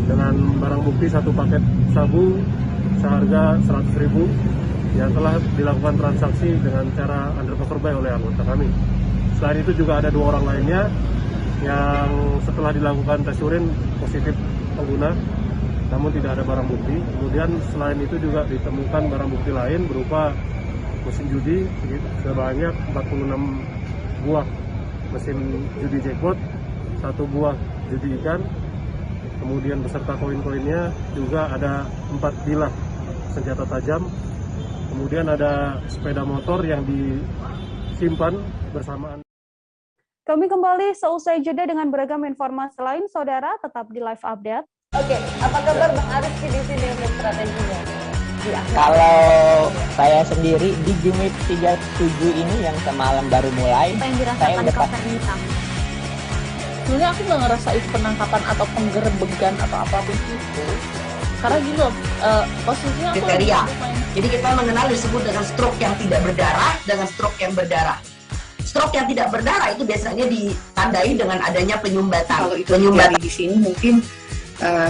dengan barang bukti 1 paket sabu seharga 100.000 yang telah dilakukan transaksi dengan cara undercover buy oleh anggota kami. Selain itu juga ada 2 orang lainnya yang setelah dilakukan tes urin positif pengguna, namun tidak ada barang bukti. Kemudian selain itu juga ditemukan barang bukti lain berupa mesin judi sebanyak 46 buah mesin judi jackpot, 1 buah judi ikan, kemudian beserta koin-koinnya juga ada 4 bilah senjata tajam, kemudian ada sepeda motor yang disimpan bersamaan. Kami kembali seusai jeda dengan beragam informasi lain, saudara tetap di live update. Oke, apa kabar Bang Arifki di sini untuk strateginya? Ya. Kalau saya sendiri di Game 37 ini yang semalam baru mulai, Apa yang saya dirasakan udah Kak Fernita? Sebenarnya aku nggak ngerasain penangkapan atau penggerebegan atau apapun itu. Karena gini loh, posisinya aku kriteria. Jadi kita mengenal disebut dengan stroke yang tidak berdarah dengan stroke yang berdarah. Stroke yang tidak berdarah itu biasanya ditandai dengan adanya penyumbatan. Kalau itu terjadi di sini mungkin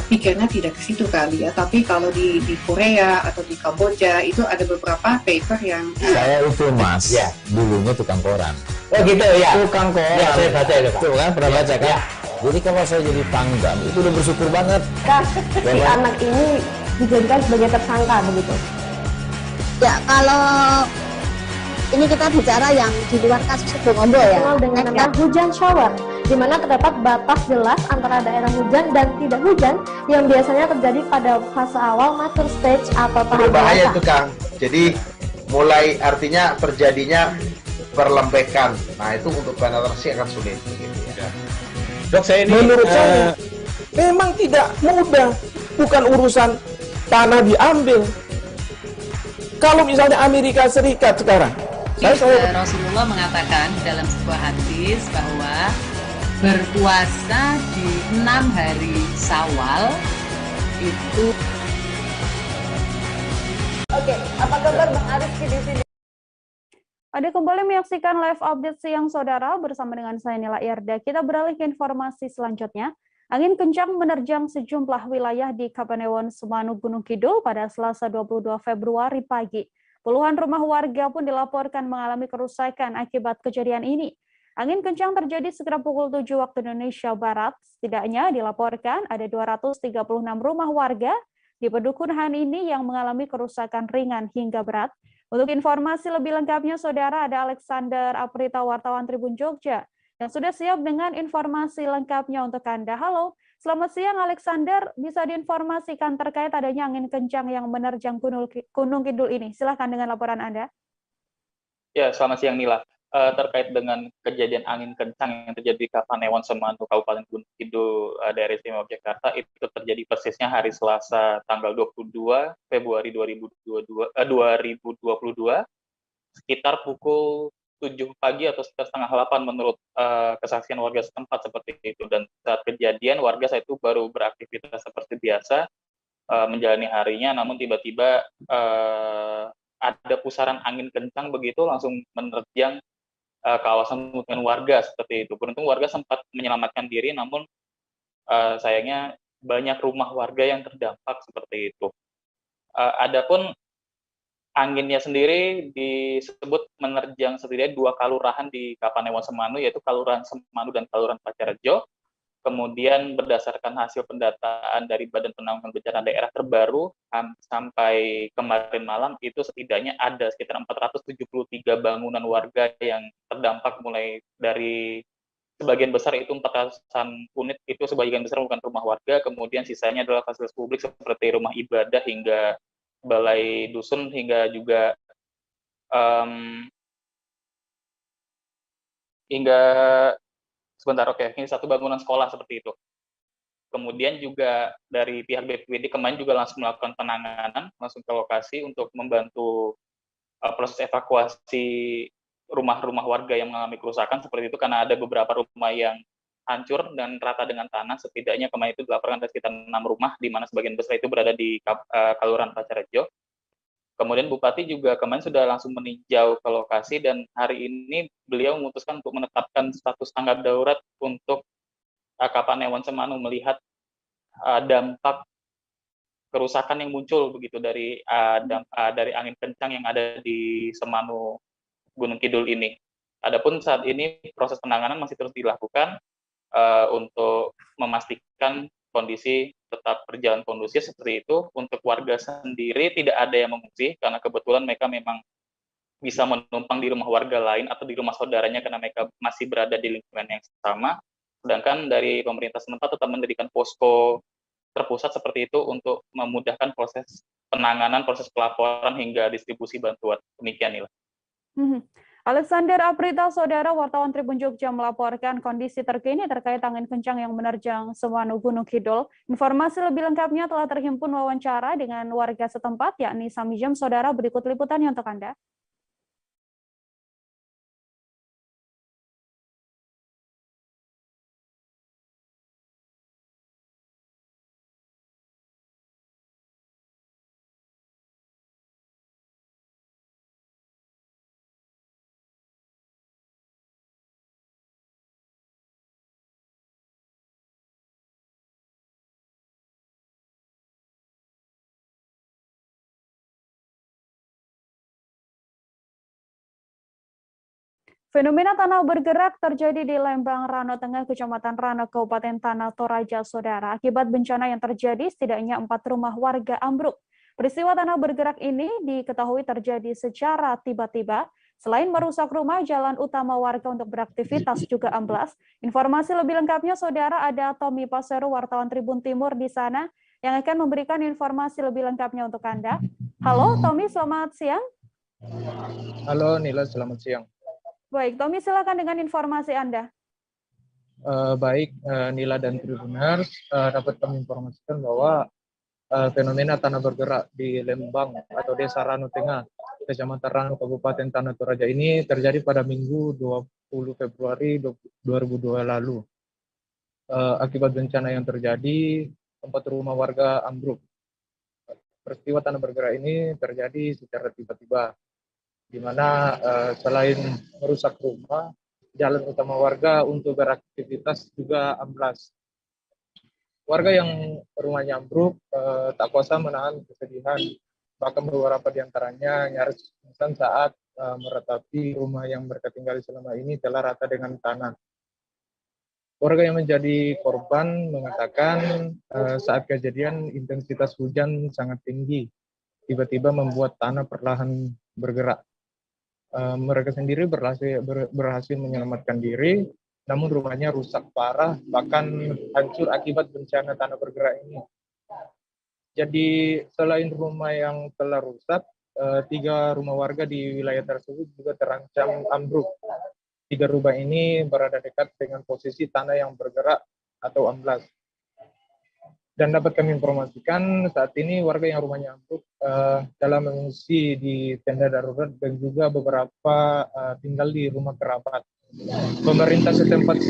pikirnya tidak ke situ kali ya, tapi kalau di Korea atau di Kamboja itu ada beberapa paper yang Saya itu Mas, dulunya tukang koran. Oh gitu ya. Tukang koran. Ya, saya baca itu, Pak. Tuh kan pernah baca kan? Jadi kalau saya jadi tanggam itu udah bersyukur banget. Si anak ini dijadikan sebagai tersangka begitu. Ya, kalau ini kita bicara yang di luar kasus Sebongombo ya. Kenal dengan nama hujan shower, di mana terdapat batas jelas antara daerah hujan dan tidak hujan yang biasanya terjadi pada fase awal mature stage atau tahap Berbahaya dewasa. itu Kang. Jadi mulai artinya terjadinya perlembekan. Nah itu untuk penetrasi akan sulit. Gitu ya. Dok, saya ini menurut saya memang tidak mudah, bukan urusan tanah diambil. Kalau misalnya Amerika Serikat sekarang, Rasulullah mengatakan dalam sebuah hadis bahwa berpuasa di 6 hari Syawal itu. Oke, apa kabar Bang Arifki di sini? Ada kembali menyaksikan live update siang saudara bersama dengan saya Nila Irda. Kita beralih ke informasi selanjutnya. Angin kencang menerjang sejumlah wilayah di Kapanewon Semanu Gunung Kidul pada Selasa 22 Februari pagi. Puluhan rumah warga pun dilaporkan mengalami kerusakan akibat kejadian ini. Angin kencang terjadi sekitar pukul 7 waktu Indonesia Barat. Setidaknya dilaporkan ada 236 rumah warga di pedukuhan ini yang mengalami kerusakan ringan hingga berat. Untuk informasi lebih lengkapnya, saudara, ada Alexander Aprita, wartawan Tribun Jogja, yang sudah siap dengan informasi lengkapnya untuk Anda. Halo, selamat siang Alexander, bisa diinformasikan terkait adanya angin kencang yang menerjang Gunung Kidul ini. Silahkan dengan laporan Anda. Ya, selamat siang Nila. Terkait dengan kejadian angin kencang yang terjadi di Kapanewon Semanu, Kabupaten Gunung Kidul, daerah istimewa Yogyakarta, itu terjadi persisnya hari Selasa tanggal 22 Februari 2022, sekitar pukul 7 pagi atau sekitar setengah 8 menurut kesaksian warga setempat seperti itu. Dan saat kejadian warga saat itu baru beraktivitas seperti biasa menjalani harinya, namun tiba-tiba ada pusaran angin kencang begitu langsung menerjang kawasan pemukiman warga seperti itu. Beruntung warga sempat menyelamatkan diri, namun sayangnya banyak rumah warga yang terdampak seperti itu. Adapun anginnya sendiri disebut menerjang setidaknya 2 kelurahan di Kapanewon Semanu, yaitu Kelurahan Semanu dan Kelurahan Pacarejo. Kemudian berdasarkan hasil pendataan dari Badan Penanggulangan Bencana Daerah terbaru sampai kemarin malam itu setidaknya ada sekitar 473 bangunan warga yang terdampak, mulai dari sebagian besar itu 400-an unit itu sebagian besar bukan rumah warga, kemudian sisanya adalah fasilitas publik seperti rumah ibadah hingga balai dusun hingga juga ini satu bangunan sekolah seperti itu. Kemudian juga dari pihak BPBD kemarin juga langsung melakukan penanganan, langsung ke lokasi untuk membantu proses evakuasi rumah-rumah warga yang mengalami kerusakan seperti itu, karena ada beberapa rumah yang hancur dan rata dengan tanah. Setidaknya kemarin itu dilaporkan ada sekitar 6 rumah, di mana sebagian besar itu berada di Kelurahan Pacarejo. Kemudian Bupati juga kemarin sudah langsung meninjau ke lokasi dan hari ini beliau memutuskan untuk menetapkan status tanggap darurat untuk Kapanewon Semanu melihat dampak kerusakan yang muncul begitu dari angin kencang yang ada di Semanu Gunung Kidul ini. Adapun saat ini proses penanganan masih terus dilakukan untuk memastikan kondisi tetap berjalan kondusif seperti itu. Untuk warga sendiri tidak ada yang mengungsi karena kebetulan mereka memang bisa menumpang di rumah warga lain atau di rumah saudaranya karena mereka masih berada di lingkungan yang sama. Sedangkan dari pemerintah setempat tetap mendirikan posko terpusat seperti itu untuk memudahkan proses penanganan, proses pelaporan hingga distribusi bantuan. Demikian Nila. Alexander Aprita, saudara wartawan Tribun Jogja melaporkan kondisi terkini terkait angin kencang yang menerjang Semarang Gunung Kidul. Informasi lebih lengkapnya telah terhimpun wawancara dengan warga setempat, yakni Samijem. Saudara, berikut liputannya untuk Anda. Fenomena tanah bergerak terjadi di Lembang, Rano Tengah, Kecamatan Rano, Kabupaten Tanah Toraja, saudara. Akibat bencana yang terjadi, setidaknya 4 rumah warga ambruk. Peristiwa tanah bergerak ini diketahui terjadi secara tiba-tiba. Selain merusak rumah, jalan utama warga untuk beraktivitas juga amblas. Informasi lebih lengkapnya, saudara, ada Tommy Paseru, wartawan Tribun Timur di sana, yang akan memberikan informasi lebih lengkapnya untuk Anda. Halo, Tommy, selamat siang. Halo, Nila, selamat siang. Baik, Tommy, silakan dengan informasi Anda. Baik, Nila dan Tribuners, dapat kami informasikan bahwa fenomena tanah bergerak di Lembang atau Desa Rano Tengah, Kecamatan Rano, Kabupaten Tanah Toraja ini terjadi pada Minggu 20 Februari 2002 lalu. Akibat bencana yang terjadi, 4 rumah warga ambruk. Peristiwa tanah bergerak ini terjadi secara tiba-tiba, di mana selain merusak rumah, jalan utama warga untuk beraktivitas juga amblas. Warga yang rumahnya ambruk tak kuasa menahan kesedihan, bahkan beberapa di antaranya nyaris pingsan saat meratapi rumah yang mereka tinggali selama ini telah rata dengan tanah. Warga yang menjadi korban mengatakan saat kejadian intensitas hujan sangat tinggi, tiba-tiba membuat tanah perlahan bergerak. Mereka sendiri berhasil menyelamatkan diri, namun rumahnya rusak parah, bahkan hancur akibat bencana tanah bergerak ini. Jadi selain rumah yang telah rusak, 3 rumah warga di wilayah tersebut juga terancam ambruk. 3 rumah ini berada dekat dengan posisi tanah yang bergerak atau amblas. Dan dapat kami informasikan saat ini warga yang rumahnya ambruk dalam mengungsi di tenda darurat dan juga beberapa tinggal di rumah kerabat. Pemerintah setempat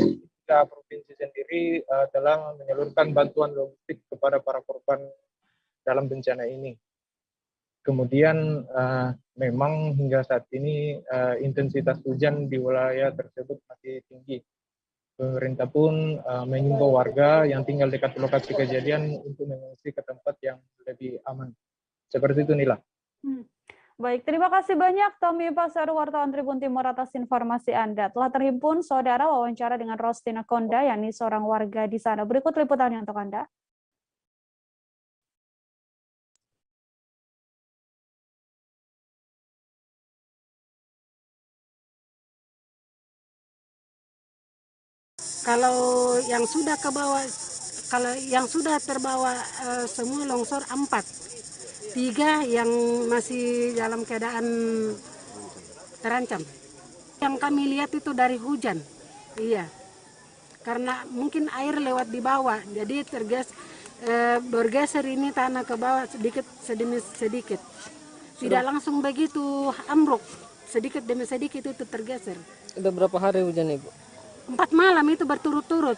provinsi sendiri telah menyalurkan bantuan logistik kepada para korban dalam bencana ini. Kemudian memang hingga saat ini intensitas hujan di wilayah tersebut masih tinggi. Pemerintah pun mengimbau warga yang tinggal dekat lokasi kejadian untuk mengungsi ke tempat yang lebih aman. Seperti itu, Nila. Baik, terima kasih banyak Tommy Paseru, wartawan Tribun Timur atas informasi Anda. Telah terhimpun, saudara, wawancara dengan Rostina Konda, yakni seorang warga di sana. Berikut liputannya untuk Anda. Kalau yang sudah ke bawah, kalau yang sudah terbawa semua longsor 4, 3 yang masih dalam keadaan terancam. Yang kami lihat itu dari hujan, iya, karena mungkin air lewat di bawah, jadi bergeser ini tanah ke bawah sedikit demi sedikit. Tidak langsung begitu ambruk, sedikit demi sedikit itu tergeser. Udah berapa hari hujan, Ibu? 4 malam itu berturut-turut.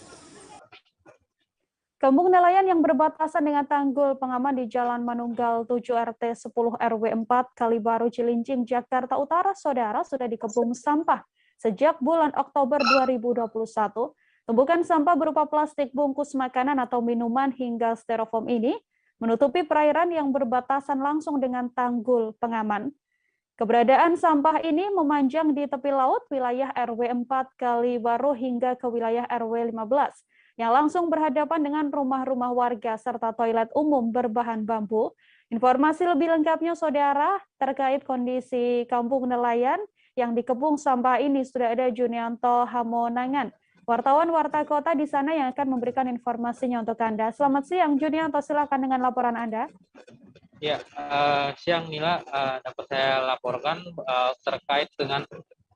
Kampung nelayan yang berbatasan dengan Tanggul Pengaman di Jalan Manunggal 7 RT 10 RW 4 Kalibaru Cilincing, Jakarta Utara, saudara, sudah dikepung sampah sejak bulan Oktober 2021. Tumpukan sampah berupa plastik, bungkus makanan atau minuman hingga styrofoam ini menutupi perairan yang berbatasan langsung dengan Tanggul Pengaman. Keberadaan sampah ini memanjang di tepi laut wilayah RW 4 Kalibaru hingga ke wilayah RW 15 yang langsung berhadapan dengan rumah-rumah warga serta toilet umum berbahan bambu Informasi lebih lengkapnya, Saudara, terkait kondisi Kampung Nelayan yang dikepung sampah ini sudah ada Junianto Hamonangan, wartawan Warta Kota di sana yang akan memberikan informasinya untuk Anda. Selamat siang, Junianto, silakan dengan laporan Anda. Ya, siang Nila, dapat saya laporkan terkait dengan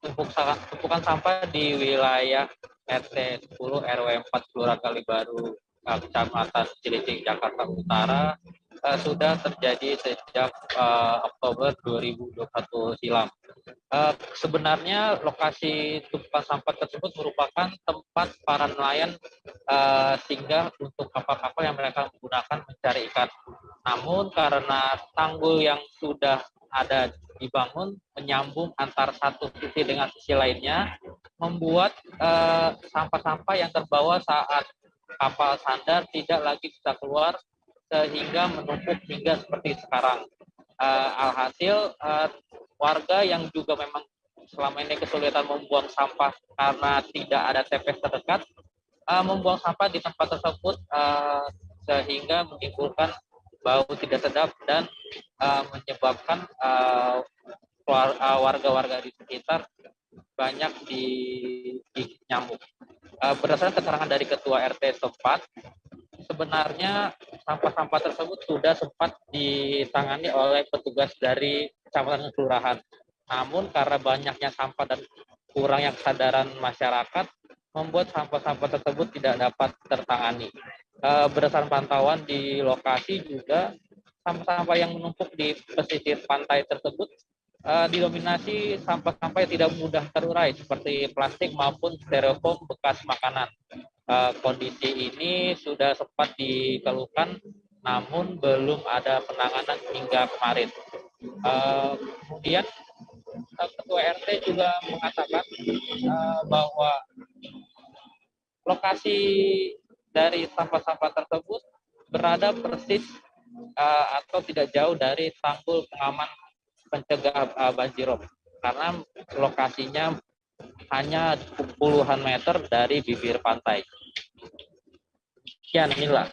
tumpukan sampah di wilayah RT 10 RW 4 Kelurahan Kalibaru, Kecamatan Cilincing, Jakarta Utara sudah terjadi sejak Oktober 2021 silam. Sebenarnya lokasi tumpukan sampah tersebut merupakan tempat para nelayan singgah untuk kapal-kapal yang mereka gunakan mencari ikan. Namun karena tanggul yang sudah ada dibangun menyambung antara satu sisi dengan sisi lainnya, membuat sampah-sampah yang terbawa saat kapal sandar tidak lagi bisa keluar sehingga menumpuk hingga seperti sekarang. Alhasil warga yang juga memang selama ini kesulitan membuang sampah karena tidak ada TPS terdekat, membuang sampah di tempat tersebut sehingga menimbulkan bau tidak sedap dan menyebabkan warga-warga di sekitar banyak digigit nyamuk. Berdasarkan keterangan dari Ketua RT setempat, sebenarnya sampah-sampah tersebut sudah sempat ditangani oleh petugas dari kecamatan dan kelurahan. Namun karena banyaknya sampah dan kurangnya kesadaran masyarakat, membuat sampah-sampah tersebut tidak dapat tertangani. Berdasarkan pantauan di lokasi juga, sampah-sampah yang menumpuk di pesisir pantai tersebut didominasi sampah-sampah yang tidak mudah terurai seperti plastik maupun styrofoam bekas makanan. Kondisi ini sudah sempat dikeluhkan, namun belum ada penanganan hingga kemarin. Kemudian Ketua RT juga mengatakan bahwa lokasi dari sampah-sampah tersebut berada persis atau tidak jauh dari tanggul pengaman pencegah banjirop, karena lokasinya hanya puluhan meter dari bibir pantai. Sekian, Nila.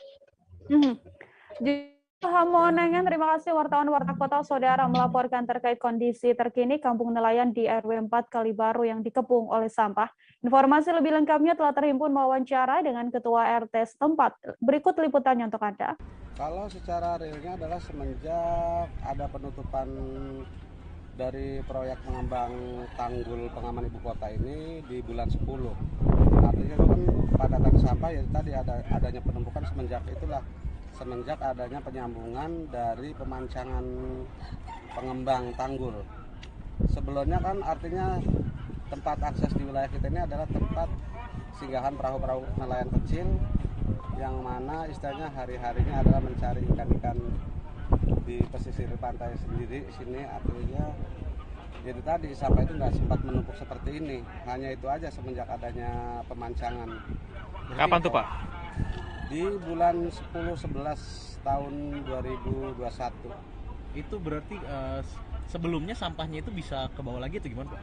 Hamonangan, terima kasih wartawan Warta Kota, Saudara, melaporkan terkait kondisi terkini Kampung Nelayan di RW 4 Kalibaru yang dikepung oleh sampah. Informasi lebih lengkapnya telah terhimpun wawancara dengan Ketua RT setempat. Berikut liputannya untuk Anda. Kalau secara realnya adalah semenjak ada penutupan dari proyek pengembang tanggul pengaman ibu kota ini di bulan 10. Artinya kan padatan sampah ya tadi adanya penumpukan semenjak adanya penyambungan dari pemancangan pengembang tanggul. Sebelumnya kan artinya tempat akses di wilayah kita ini adalah tempat singgahan perahu-perahu nelayan kecil yang mana istilahnya hari-harinya adalah mencari ikan-ikan di pesisir pantai sendiri sini. Artinya jadi tadi sampah itu nggak sempat menumpuk seperti ini, hanya itu aja semenjak adanya pemancangan. Kapan tuh Pak? Di bulan 10-11 tahun 2021. Itu berarti sebelumnya sampahnya itu bisa ke bawah lagi atau gimana Pak?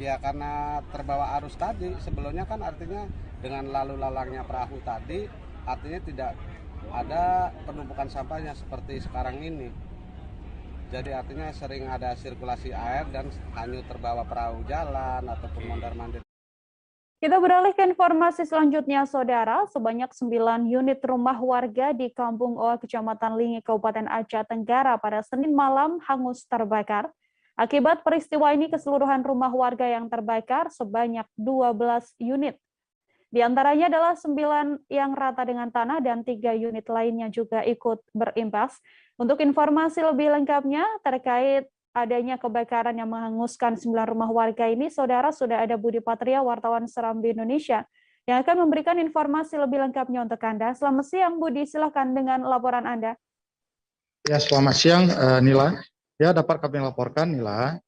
Ya karena terbawa arus tadi, sebelumnya kan artinya dengan lalu lalangnya perahu tadi, artinya tidak ada penumpukan sampahnya seperti sekarang ini. Jadi artinya sering ada sirkulasi air dan hanyut terbawa perahu jalan ataupun mondar-mandir. Kita beralih ke informasi selanjutnya, Saudara. Sebanyak 9 unit rumah warga di Kampung Oa, Kecamatan Lingi, Kabupaten Aceh Tenggara pada Senin malam hangus terbakar. Akibat peristiwa ini, keseluruhan rumah warga yang terbakar sebanyak 12 unit. Di antaranya adalah 9 yang rata dengan tanah dan 3 unit lainnya juga ikut berimbas. Untuk informasi lebih lengkapnya terkait adanya kebakaran yang menghanguskan 9 rumah warga ini, Saudara, sudah ada Budi Patria, wartawan Serambi Indonesia, yang akan memberikan informasi lebih lengkapnya untuk Anda. Selamat siang, Budi. Silakan dengan laporan Anda. Ya, selamat siang, Nila. Ya, dapat kami laporkan, Nila,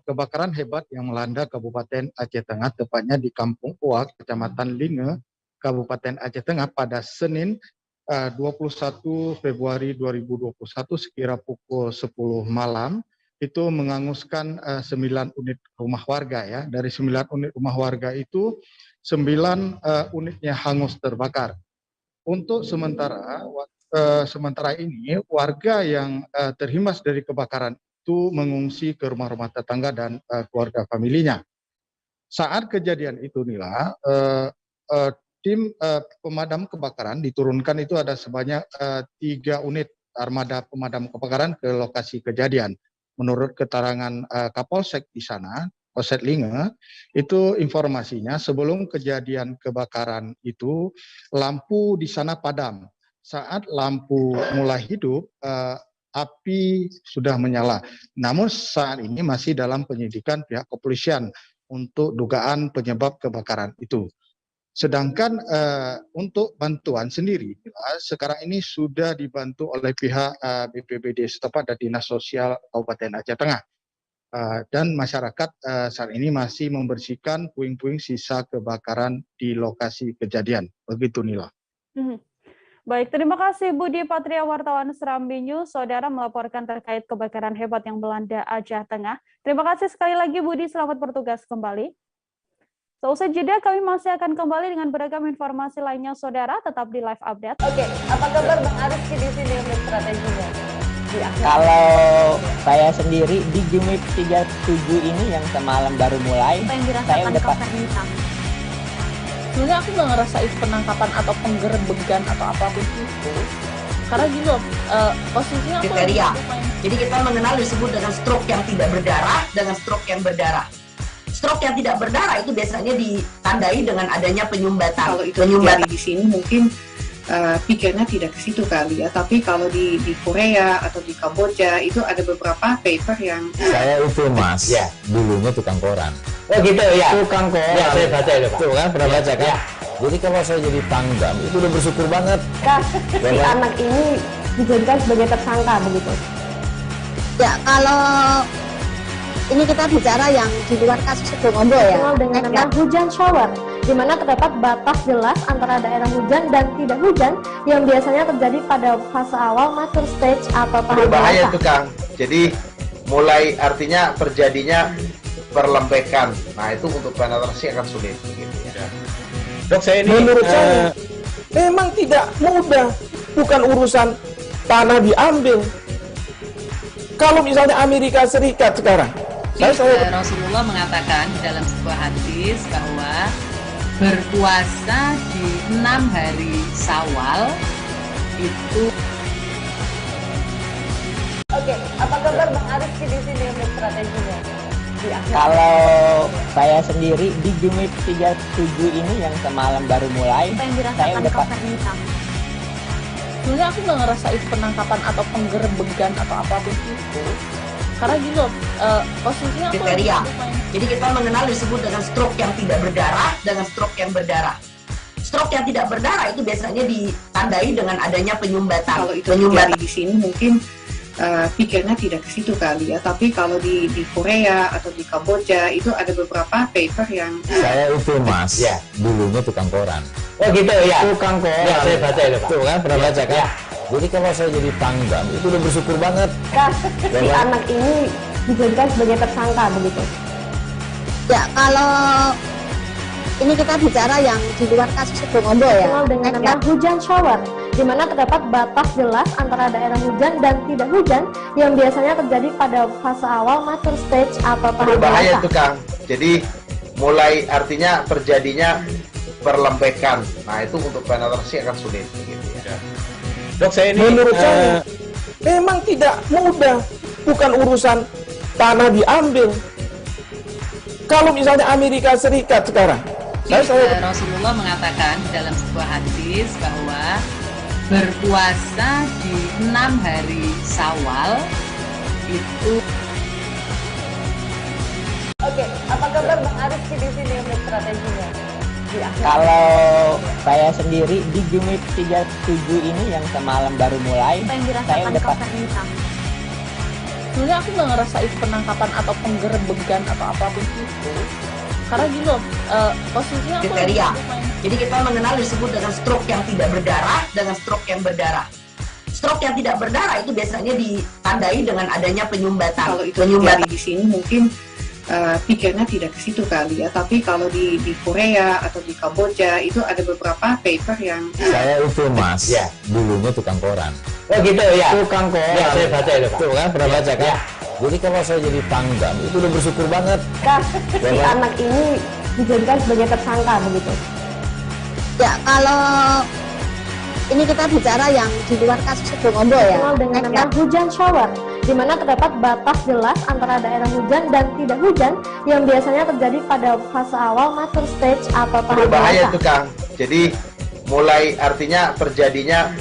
kebakaran hebat yang melanda Kabupaten Aceh Tengah, tepatnya di Kampung Oa, Kecamatan Linge, Kabupaten Aceh Tengah pada Senin 21 Februari 2021 sekira pukul 10 malam, itu menghanguskan 9 unit rumah warga. Ya. Dari 9 unit rumah warga itu, 9 unitnya hangus terbakar. Untuk sementara, sementara ini warga yang terhimbas dari kebakaran itu mengungsi ke rumah-rumah tetangga dan keluarga familinya. Saat kejadian itu Nila, tim pemadam kebakaran diturunkan itu ada sebanyak 3 unit armada pemadam kebakaran ke lokasi kejadian. Menurut keterangan Kapolsek di sana, Polsek Linge, itu informasinya sebelum kejadian kebakaran itu lampu di sana padam. Saat lampu mulai hidup, api sudah menyala. Namun saat ini masih dalam penyidikan pihak kepolisian untuk dugaan penyebab kebakaran itu. Sedangkan untuk bantuan sendiri, sekarang ini sudah dibantu oleh pihak BPBD setempat dan Dinas Sosial Kabupaten Aceh Tengah. Dan masyarakat saat ini masih membersihkan puing-puing sisa kebakaran di lokasi kejadian. Begitu Nila. Baik, terima kasih Budi Patria, wartawan Serambi News. Saudara melaporkan terkait kebakaran hebat yang melanda Aceh Tengah. Terima kasih sekali lagi Budi, selamat bertugas kembali. Seusai jeda kami masih akan kembali dengan beragam informasi lainnya, saudara. Tetap di Live Update. Oke, apa kabar Bang Ariski di sini untuk strateginya? Kalau saya sendiri di Gimik 37 ini yang semalam baru mulai, saya udah sebenarnya aku nggak ngerasain penangkapan atau penggerebegan atau apapun itu. Karena gini loh, posisinya aku kriteria. Jadi kita mengenal disebut dengan stroke yang tidak berdarah dengan stroke yang berdarah. Stroke yang tidak berdarah itu biasanya ditandai dengan adanya penyumbatan. Kalau itu terjadi di sini mungkin pikirnya tidak ke situ kali ya, tapi kalau di Korea atau di Kamboja itu ada beberapa paper yang saya itu Mas, ya dulunya tukang koran. Oh gitu ya, Tukang koran. Ya, saya baca itu Pak. Tuh kan pernah baca kan? Ya. Jadi kalau saya jadi tanggam itu udah bersyukur banget. Si anak ini dijadikan sebagai tersangka begitu. Ya, kalau ini kita bicara yang di luar kasus Situbondo ya, dengan nama hujan shower, di mana terdapat batas jelas antara daerah hujan dan tidak hujan yang biasanya terjadi pada fase awal mature stage atau tahap berbahaya dewasa. itu Kang. Jadi mulai artinya terjadinya perlembekan. Nah itu untuk penetrasi akan sulit. Gitu ya. Dok, saya ini menurut saya memang tidak mudah, bukan urusan tanah diambil. Kalau misalnya Amerika Serikat sekarang, Rasulullah mengatakan dalam sebuah hadis bahwa berpuasa di 6 hari Syawal itu. Oke, apa kabar Bang Ariski di sini untuk strateginya? Kalau saya sendiri di Gimik 37 ini yang semalam baru mulai, saya udah sebenarnya aku nggak ngerasain penangkapan atau penggerebegan atau apapun itu. Karena gini loh, posisinya kriteria. Jadi kita mengenal disebut dengan stroke yang tidak berdarah dengan stroke yang berdarah. Stroke yang tidak berdarah itu biasanya ditandai dengan adanya penyumbatan. Kalau itu terjadi di sini mungkin pikirnya tidak ke situ kali ya, tapi kalau di Korea atau di Kamboja itu ada beberapa paper yang saya itu Mas, ya dulunya tukang koran. Oh gitu ya, Tukang koran. Ya, saya baca itu Pak. Tuh kan pernah baca kan? Ya. Jadi kalau saya jadi tanggam itu udah bersyukur banget. Si anak ini dijadikan sebagai tersangka begitu. Ya, kalau ini kita bicara yang di luar kasus Situbondo ya, dengan nama hujan shower, di mana terdapat batas jelas antara daerah hujan dan tidak hujan yang biasanya terjadi pada fase awal mature stage atau tahap berbahaya dewasa. itu Kang. Jadi mulai artinya terjadinya perlembekan. Nah itu untuk penetrasi akan sulit. Gitu ya. Dok, saya ini menurut saya memang tidak mudah, bukan urusan tanah diambil. Kalau misalnya Amerika Serikat sekarang, Rasulullah mengatakan dalam sebuah hadis bahwa berpuasa di 6 hari Syawal itu. Oke, apa kabar Bang Ariski di sini untuk strateginya? Kalau saya sendiri di Gimik 37 ini yang semalam baru mulai, saya udah sebenarnya aku nggak ngerasain penangkapan atau penggerebegan atau apapun itu. Karena gini loh, posisinya kriteria. Jadi kita mengenal disebut dengan stroke yang tidak berdarah dengan stroke yang berdarah. Stroke yang tidak berdarah itu biasanya ditandai dengan adanya penyumbatan. Kalau itu terjadi di sini mungkin pikirnya tidak ke situ kali ya. Tapi kalau di Korea atau di Kamboja itu ada beberapa paper yang Saya itu Mas, dulunya tukang koran. Oh gitu ya. Tukang koran. Ya, saya baca itu Pak. Tuh kan, pernah baca kan? Ya. Jadi kalau saya jadi tanggam, itu udah bersyukur banget. Si anak ini dijadikan sebagai tersangka begitu. Ya, kalau ini kita bicara yang di luar kasus Sebongombo ya. Dengan nama hujan shower, di mana terdapat batas jelas antara daerah hujan dan tidak hujan yang biasanya terjadi pada fase awal mature stage atau tahap Berbahaya dewasa. itu Kang. Jadi mulai artinya terjadinya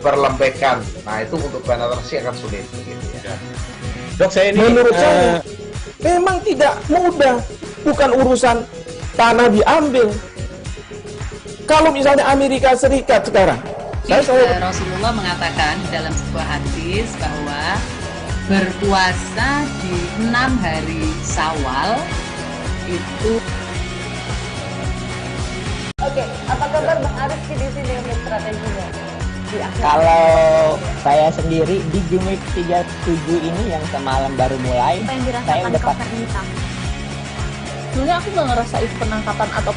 perlembekan. Nah itu untuk penetrasi akan sulit. Gitu ya. Dok, saya ini menurut saya memang tidak mudah, bukan urusan tanah diambil. Kalau misalnya Amerika Serikat sekarang, Rasulullah mengatakan dalam sebuah hadis bahwa berpuasa di 6 hari Syawal itu. Oke, apa kabar Bang Ariski di sini untuk strateginya? Kalau saya sendiri di Gumip 37 ini yang semalam baru mulai, saya udah Sebenarnya aku nggak ngerasain penangkapan atau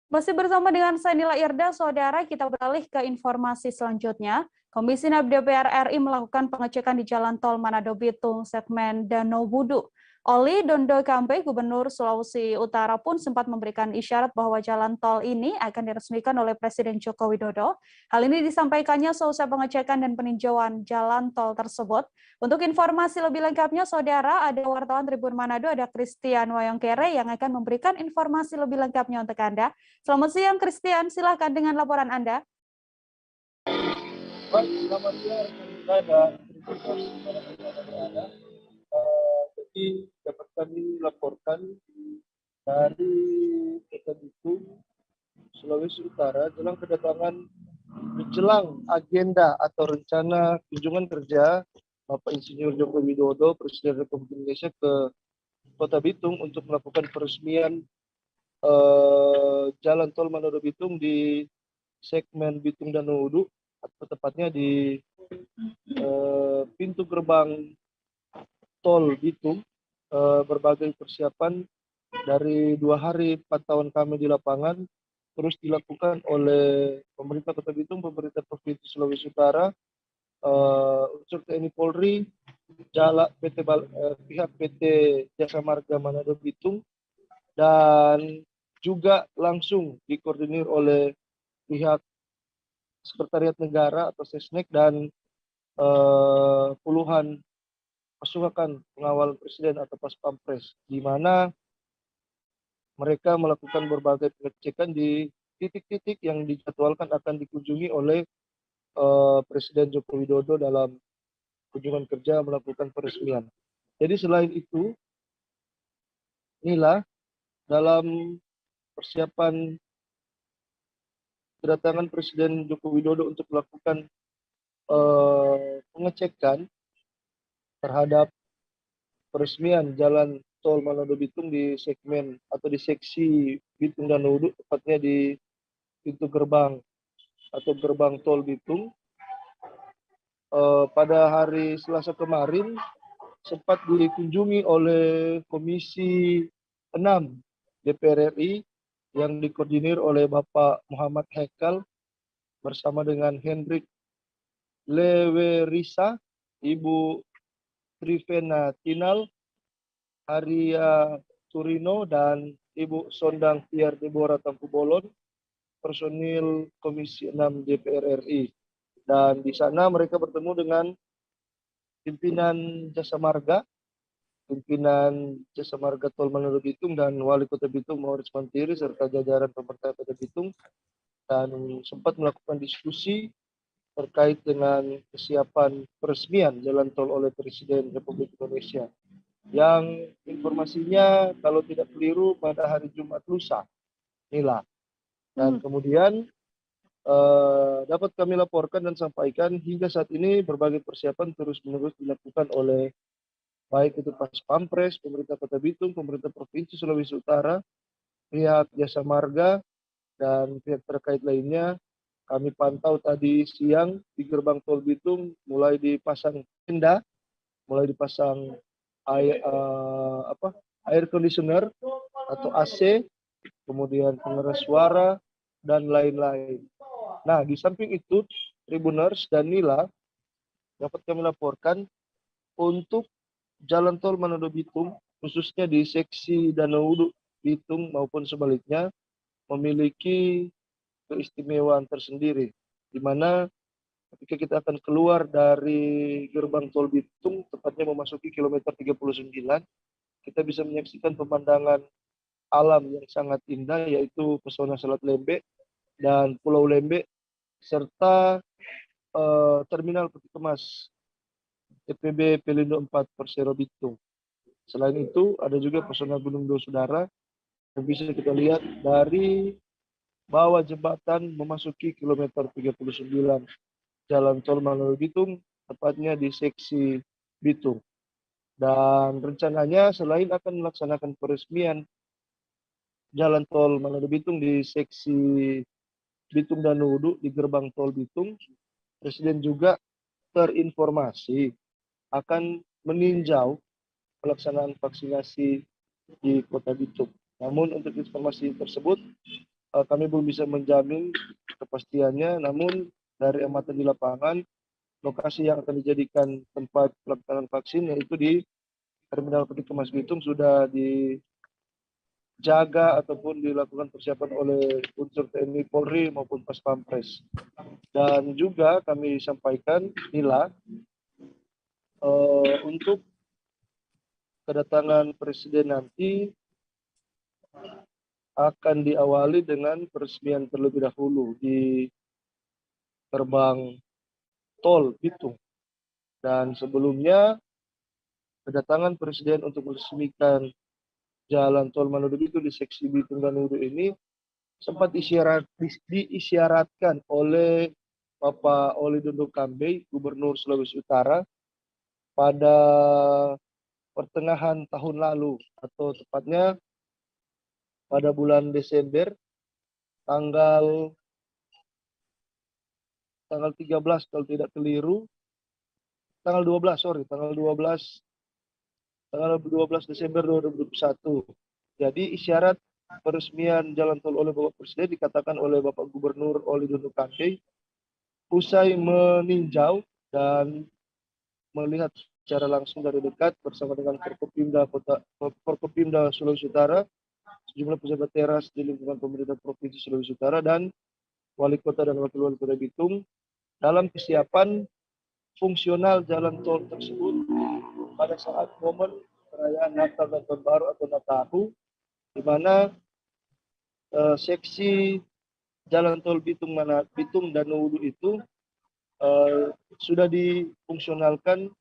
Masih bersama dengan saya Nila Irda, saudara, kita beralih ke informasi selanjutnya. Komisi NAB DPR RI melakukan pengecekan di Jalan Tol Manado Bitung segmen Danau Budu. Oli Dondo Kampe, Gubernur Sulawesi Utara pun sempat memberikan isyarat bahwa jalan tol ini akan diresmikan oleh Presiden Joko Widodo. Hal ini disampaikannya seusai pengecekan dan peninjauan jalan tol tersebut. Untuk informasi lebih lengkapnya, saudara, ada wartawan Tribun Manado, ada Christian Wayongkere yang akan memberikan informasi lebih lengkapnya untuk Anda. Selamat siang, Christian. Silahkan dengan laporan Anda. Baik, selamat siang. Jadi dapat kami laporkan dari Kota Bitung, Sulawesi Utara, jelang kedatangan menjelang agenda atau rencana kunjungan kerja Bapak Insinyur Joko Widodo, Presiden Republik Indonesia ke Kota Bitung untuk melakukan peresmian jalan tol Manado Bitung di segmen Bitung Danau Budu, atau tepatnya di pintu gerbang tol Bitung. Berbagai persiapan dari 2 hari pantauan kami di lapangan terus dilakukan oleh pemerintah Kota Bitung, pemerintah Provinsi Sulawesi Utara, unsur TNI Polri, pihak PT Jasa Marga Manado Bitung, dan juga langsung dikoordinir oleh pihak Sekretariat Negara atau Sesnek dan puluhan pasukan pengawal presiden atau pas pampres, di mana mereka melakukan berbagai pengecekan di titik-titik yang dijadwalkan akan dikunjungi oleh Presiden Joko Widodo dalam kunjungan kerja melakukan peresmian. Jadi selain itu, inilah dalam persiapan kedatangan Presiden Joko Widodo untuk melakukan pengecekan terhadap peresmian jalan tol Manado Bitung di segmen atau di seksi Bitung Danau Budu, tepatnya di pintu gerbang atau gerbang tol Bitung. Pada hari Selasa kemarin sempat dikunjungi oleh Komisi 6 DPR RI yang dikoordinir oleh Bapak Muhammad Hekal bersama dengan Hendrik Lewerisa, Ibu Trivena Tinal, Haria Turino, dan Ibu Sondang Tiar Deborah Tampubolon, personil Komisi 6 DPR RI. Dan di sana mereka bertemu dengan pimpinan Jasa Marga, pimpinan Jasa Marga Tol Manado Bitung dan Wali Kota Bitung Mauris Mantiri serta jajaran pemerintah Kota Bitung, dan sempat melakukan diskusi terkait dengan kesiapan peresmian jalan tol oleh Presiden Republik Indonesia, yang informasinya kalau tidak keliru pada hari Jumat lusa, inilah. Dan kemudian dapat kami laporkan dan sampaikan hingga saat ini berbagai persiapan terus-menerus dilakukan oleh baik itu Pas Pampres, pemerintah Kota Bitung, pemerintah Provinsi Sulawesi Utara, pihak Jasa Marga, dan pihak terkait lainnya. Kami pantau tadi siang di gerbang tol Bitung mulai dipasang tenda, mulai dipasang air conditioner atau AC, kemudian pengeras suara dan lain-lain. Nah, di samping itu Tribuners dan Nila dapat kami laporkan untuk jalan tol Manado Bitung, khususnya di seksi Danau Udu Bitung maupun sebaliknya, memiliki keistimewaan tersendiri, di mana ketika kita akan keluar dari gerbang tol Bitung, tepatnya memasuki kilometer 39, kita bisa menyaksikan pemandangan alam yang sangat indah, yaitu pesona Selat Lembe dan Pulau Lembe, serta terminal peti kemas TPB Pelindo 4 Persero Bitung. Selain itu, ada juga pesona Gunung Dosudara yang bisa kita lihat dari bawah jembatan memasuki kilometer 39 Jalan Tol Manado Bitung, tepatnya di seksi Bitung. Dan rencananya selain akan melaksanakan peresmian Jalan Tol Manado Bitung di seksi Bitung Danau Udu di gerbang tol Bitung, Presiden juga terinformasi akan meninjau pelaksanaan vaksinasi di Kota Bitung. Namun untuk informasi tersebut kami belum bisa menjamin kepastiannya, namun dari amatan di lapangan, lokasi yang akan dijadikan tempat pelaksanaan vaksin yaitu di Terminal Peti Kemas Bitung sudah dijaga ataupun dilakukan persiapan oleh unsur TNI Polri maupun Pas Pampres. Dan juga kami sampaikan Nila untuk kedatangan Presiden nanti akan diawali dengan peresmian terlebih dahulu di gerbang tol Bitung. Dan sebelumnya kedatangan Presiden untuk meresmikan Jalan Tol Manado Bitung di seksi Bitung Danau Udu ini sempat diisyaratkan oleh Bapak Oli Dondo Kambe, Gubernur Sulawesi Utara, pada pertengahan tahun lalu, atau tepatnya pada bulan Desember, tanggal 13 kalau tidak keliru, tanggal 12 Desember 2021. Jadi isyarat peresmian jalan tol oleh Bapak Presiden dikatakan oleh Bapak Gubernur Oli Dondo Kambe usai meninjau dan melihat secara langsung dari dekat bersama dengan Forkopimda Sulawesi Utara, sejumlah pejabat teras di lingkungan pemerintah Provinsi Sulawesi Utara dan Wali Kota dan Wakil Wali Kota Bitung dalam kesiapan fungsional jalan tol tersebut pada saat momen perayaan Natal dan Tahun Baru atau Nataru, di mana seksi jalan tol Bitung Danau Udu itu sudah difungsionalkan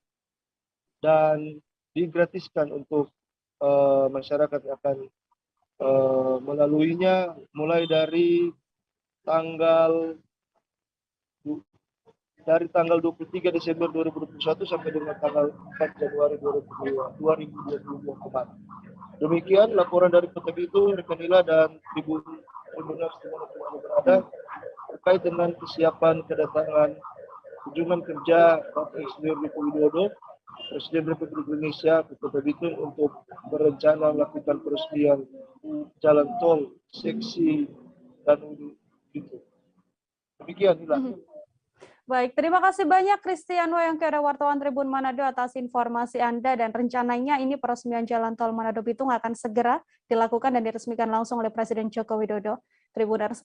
dan digratiskan untuk masyarakat yang akan melaluinya mulai dari tanggal 23 Desember 2021 sampai dengan tanggal 4 Januari 2022 kemarin. Demikian laporan dari Kota Bitung, rekan Nila dan Tribuners dimanapun Anda berada terkait dengan kesiapan kedatangan kunjungan kerja Bapak Insinyur Joko Widodo, Presiden Republik Indonesia ke Kota Bitung untuk berencana melakukan peresmian jalan tol seksi Danau Udu Bitung. Demikian Nila. Baik, terima kasih banyak Christian Wayangkere, wartawan Tribun Manado atas informasi Anda, dan rencananya ini peresmian Jalan Tol Manado Bitung akan segera dilakukan dan diresmikan langsung oleh Presiden Joko Widodo. Tribuners,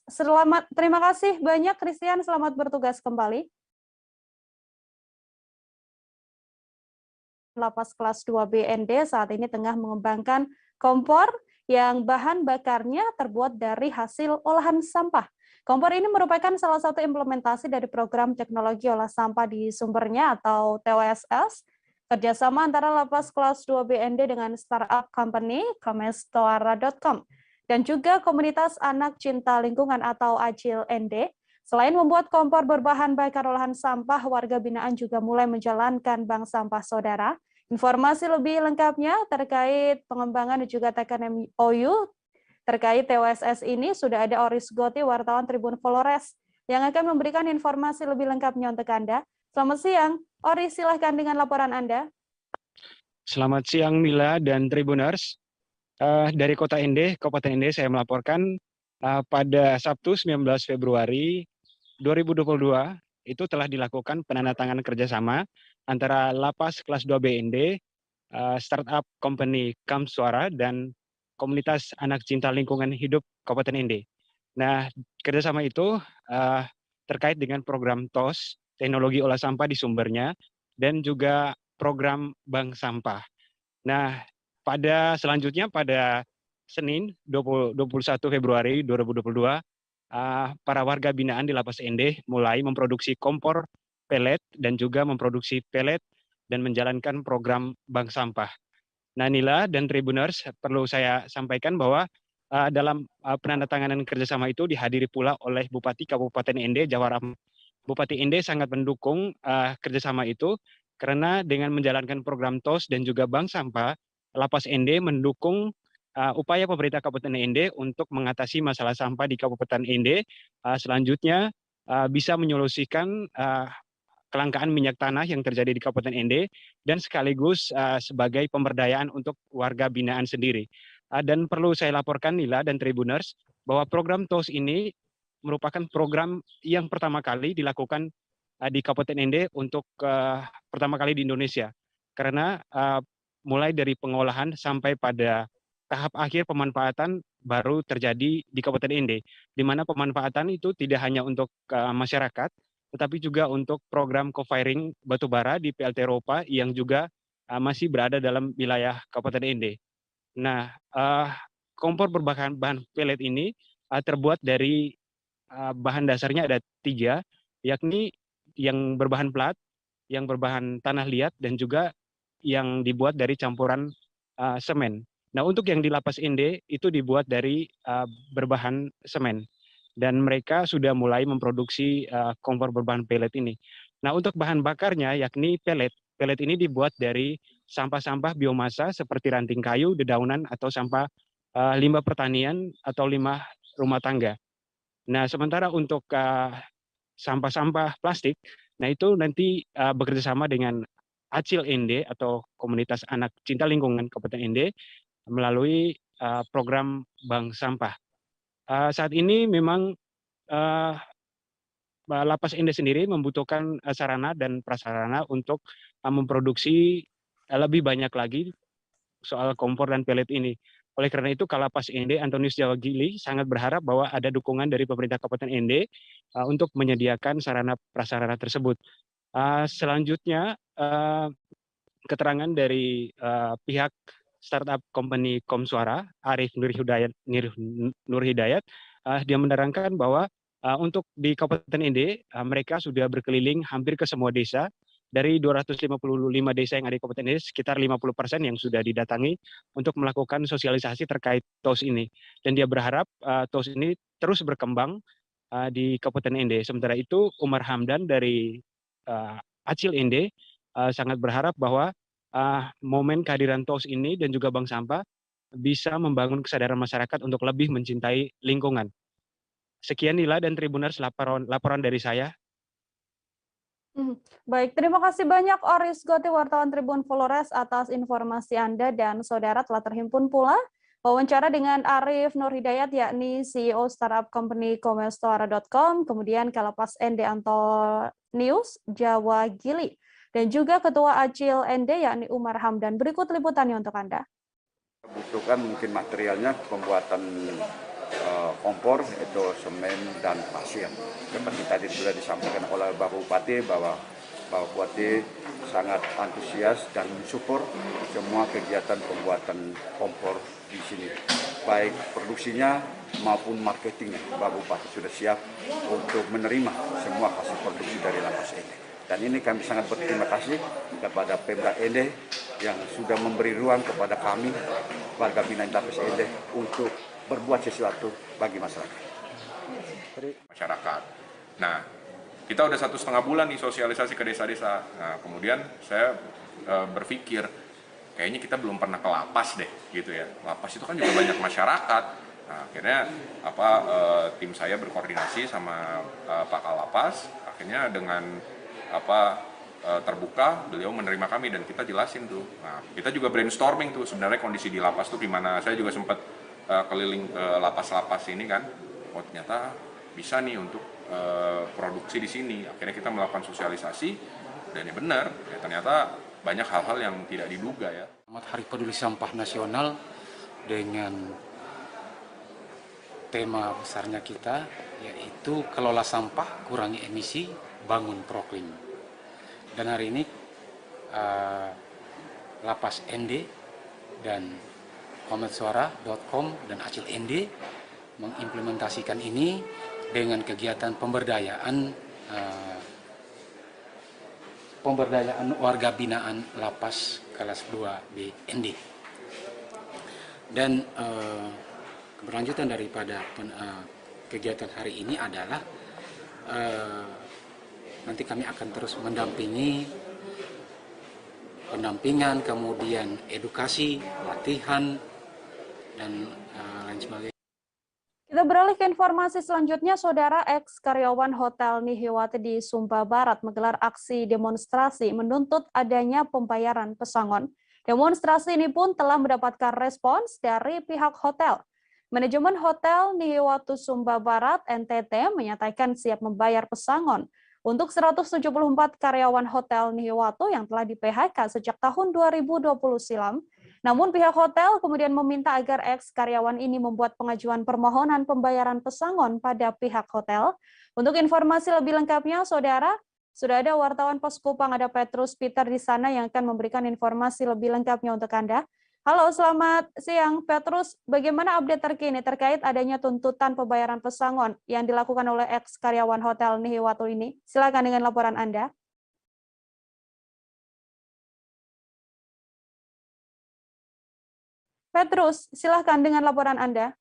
terima kasih banyak Christian, selamat bertugas kembali. Lapas kelas 2 BND saat ini tengah mengembangkan kompor yang bahan bakarnya terbuat dari hasil olahan sampah. Kompor ini merupakan salah satu implementasi dari program teknologi olah sampah di sumbernya atau TWSS, kerjasama antara Lapas kelas 2 BND dengan startup company Kamestoara.com dan juga komunitas anak cinta lingkungan atau ACIL ND. Selain membuat kompor berbahan bakar olahan sampah, warga binaan juga mulai menjalankan bank sampah saudara. Informasi lebih lengkapnya terkait pengembangan dan juga tekan MOU terkait TWSS ini sudah ada Oris Goti, wartawan Tribun Flores, yang akan memberikan informasi lebih lengkapnya untuk Anda. Selamat siang, Oris, silahkan dengan laporan Anda. Selamat siang Mila dan Tribuners. Dari Kota Ende, Kabupaten Ende, saya melaporkan pada Sabtu 19 Februari 2022 itu telah dilakukan penandatanganan kerjasama antara Lapas Kelas 2 BND, Startup Company Kamsuara, dan Komunitas Anak Cinta Lingkungan Hidup Kabupaten Ende. Nah, kerjasama itu terkait dengan program TOS, teknologi olah sampah di sumbernya, dan juga program bank sampah. Nah, selanjutnya pada Senin 21 Februari 2022, para warga binaan di Lapas Ende mulai memproduksi kompor pelet dan juga memproduksi pelet dan menjalankan program bank sampah. Nah, Nila dan Tribuners, perlu saya sampaikan bahwa dalam penandatanganan kerjasama itu dihadiri pula oleh Bupati Kabupaten Ende, Jawa Rahmat. Bupati Ende sangat mendukung kerjasama itu karena dengan menjalankan program TOS dan juga bank sampah, Lapas Ende mendukung upaya pemerintah Kabupaten Ende untuk mengatasi masalah sampah di Kabupaten Ende. Selanjutnya bisa menyolusikan kelangkaan minyak tanah yang terjadi di Kabupaten Ende dan sekaligus sebagai pemberdayaan untuk warga binaan sendiri. Dan perlu saya laporkan Nila dan Tribuners bahwa program TOS ini merupakan program yang pertama kali dilakukan di Kabupaten Ende untuk pertama kali di Indonesia. Karena mulai dari pengolahan sampai pada tahap akhir pemanfaatan baru terjadi di Kabupaten Ende, di mana pemanfaatan itu tidak hanya untuk masyarakat, tetapi juga untuk program co-firing batubara di PLT Ropa yang juga masih berada dalam wilayah Kabupaten Ende. Nah, kompor berbahan pelet ini terbuat dari bahan dasarnya ada 3, yakni yang berbahan plat, yang berbahan tanah liat, dan juga yang dibuat dari campuran semen. Nah, untuk yang di Lapas Ende itu dibuat dari berbahan semen. Dan mereka sudah mulai memproduksi kompor berbahan pelet ini. Nah, untuk bahan bakarnya yakni pelet. Pelet ini dibuat dari sampah-sampah biomasa seperti ranting kayu, dedaunan, atau sampah limbah pertanian atau limbah rumah tangga. Nah, sementara untuk sampah-sampah plastik, nah itu nanti bekerja sama dengan Acil Ende atau Komunitas Anak Cinta Lingkungan Kabupaten Ende melalui program bank sampah. Saat ini memang Lapas Ende sendiri membutuhkan sarana dan prasarana untuk memproduksi lebih banyak lagi soal kompor dan pelet ini. Oleh karena itu, Kalapas Ende Antonius Jawa Gili sangat berharap bahwa ada dukungan dari pemerintah Kabupaten Ende untuk menyediakan sarana prasarana tersebut. Selanjutnya, keterangan dari pihak Startup Company Komsuara, Arif Nur Hidayat, dia menerangkan bahwa untuk di Kabupaten Ende, mereka sudah berkeliling hampir ke semua desa. Dari 255 desa yang ada di Kabupaten Ende, sekitar 50% yang sudah didatangi untuk melakukan sosialisasi terkait TOS ini. Dan dia berharap TOS ini terus berkembang di Kabupaten Ende. Sementara itu, Umar Hamdan dari Acil Ende sangat berharap bahwa momen kehadiran TOS ini dan juga bank sampah bisa membangun kesadaran masyarakat untuk lebih mencintai lingkungan. Sekian Nila dan Tribuners laporan dari saya. Baik, terima kasih banyak Oris Goti, wartawan Tribun Flores atas informasi Anda, dan saudara telah terhimpun pula wawancara dengan Arif Nur Hidayat, yakni CEO Startup Company Komsuara.com, kemudian Kalapas Ende Antonius Jawa Gili, dan juga Ketua Acil Ende yakni Umar Hamdan. Berikut liputannya untuk Anda. Butuhkan mungkin materialnya pembuatan kompor itu semen dan pasir. Seperti tadi sudah disampaikan oleh Bapak Bupati bahwa Bapak Bupati sangat antusias dan mensupport semua kegiatan pembuatan kompor di sini. Baik produksinya maupun marketingnya, Bapak Bupati sudah siap untuk menerima semua hasil produksi dari Lapas Ende. Dan ini kami sangat berterima kasih kepada Pemda Ende yang sudah memberi ruang kepada kami, warga binaan Lapas Ende, untuk berbuat sesuatu bagi masyarakat. Nah, kita udah 1,5 bulan nih sosialisasi ke desa-desa. Nah, kemudian saya berpikir, kayaknya kita belum pernah ke lapas deh, gitu ya. Lapas itu kan juga banyak masyarakat. Nah, akhirnya tim saya berkoordinasi sama Pak Kalapas. Akhirnya dengan terbuka, beliau menerima kami dan kita jelasin tuh. Nah, kita juga brainstorming tuh sebenarnya kondisi di lapas tuh gimana. Saya juga sempat keliling ke lapas-lapas ini kan. Oh ternyata bisa nih untuk produksi di sini. Akhirnya kita melakukan sosialisasi dan ya benar, ya ternyata banyak hal-hal yang tidak diduga ya. Hari Peduli Sampah Nasional dengan tema besarnya kita yaitu kelola sampah, kurangi emisi, bangun proklim. Dan hari ini Lapas ND dan kometsuara.com dan Acil ND mengimplementasikan ini dengan kegiatan pemberdayaan warga binaan Lapas kelas 2B ND. Dan keberlanjutan daripada kegiatan hari ini adalah nanti kami akan terus mendampingi pendampingan, kemudian edukasi, latihan, dan lain sebagainya. Kita beralih ke informasi selanjutnya, Saudara. Karyawan Hotel Nihiwati di Sumba Barat menggelar aksi demonstrasi menuntut adanya pembayaran pesangon. Demonstrasi ini pun telah mendapatkan respons dari pihak hotel. Manajemen Hotel Nihiwatu Sumba Barat NTT menyatakan siap membayar pesangon untuk 174 karyawan Hotel Nihiwatu yang telah di-PHK sejak tahun 2020 silam. Namun pihak hotel kemudian meminta agar karyawan ini membuat pengajuan permohonan pembayaran pesangon pada pihak hotel. Untuk informasi lebih lengkapnya, Saudara, sudah ada wartawan Pos Kupang, ada Petrus Peter di sana yang akan memberikan informasi lebih lengkapnya untuk Anda. Halo, selamat siang Petrus. Bagaimana update terkini terkait adanya tuntutan pembayaran pesangon yang dilakukan oleh karyawan Hotel Nihiwatu ini? Silakan dengan laporan Anda. Petrus, silakan dengan laporan Anda.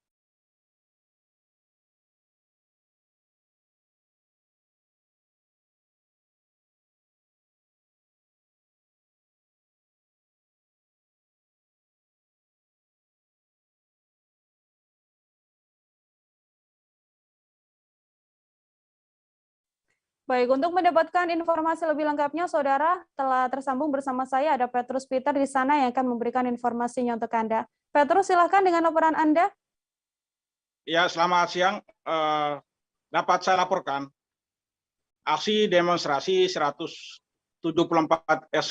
Baik, untuk mendapatkan informasi lebih lengkapnya, Saudara, telah tersambung bersama saya, ada Petrus Peter di sana yang akan memberikan informasinya untuk Anda. Petrus, silakan dengan laporan Anda. Ya, selamat siang. Dapat saya laporkan, aksi demonstrasi 174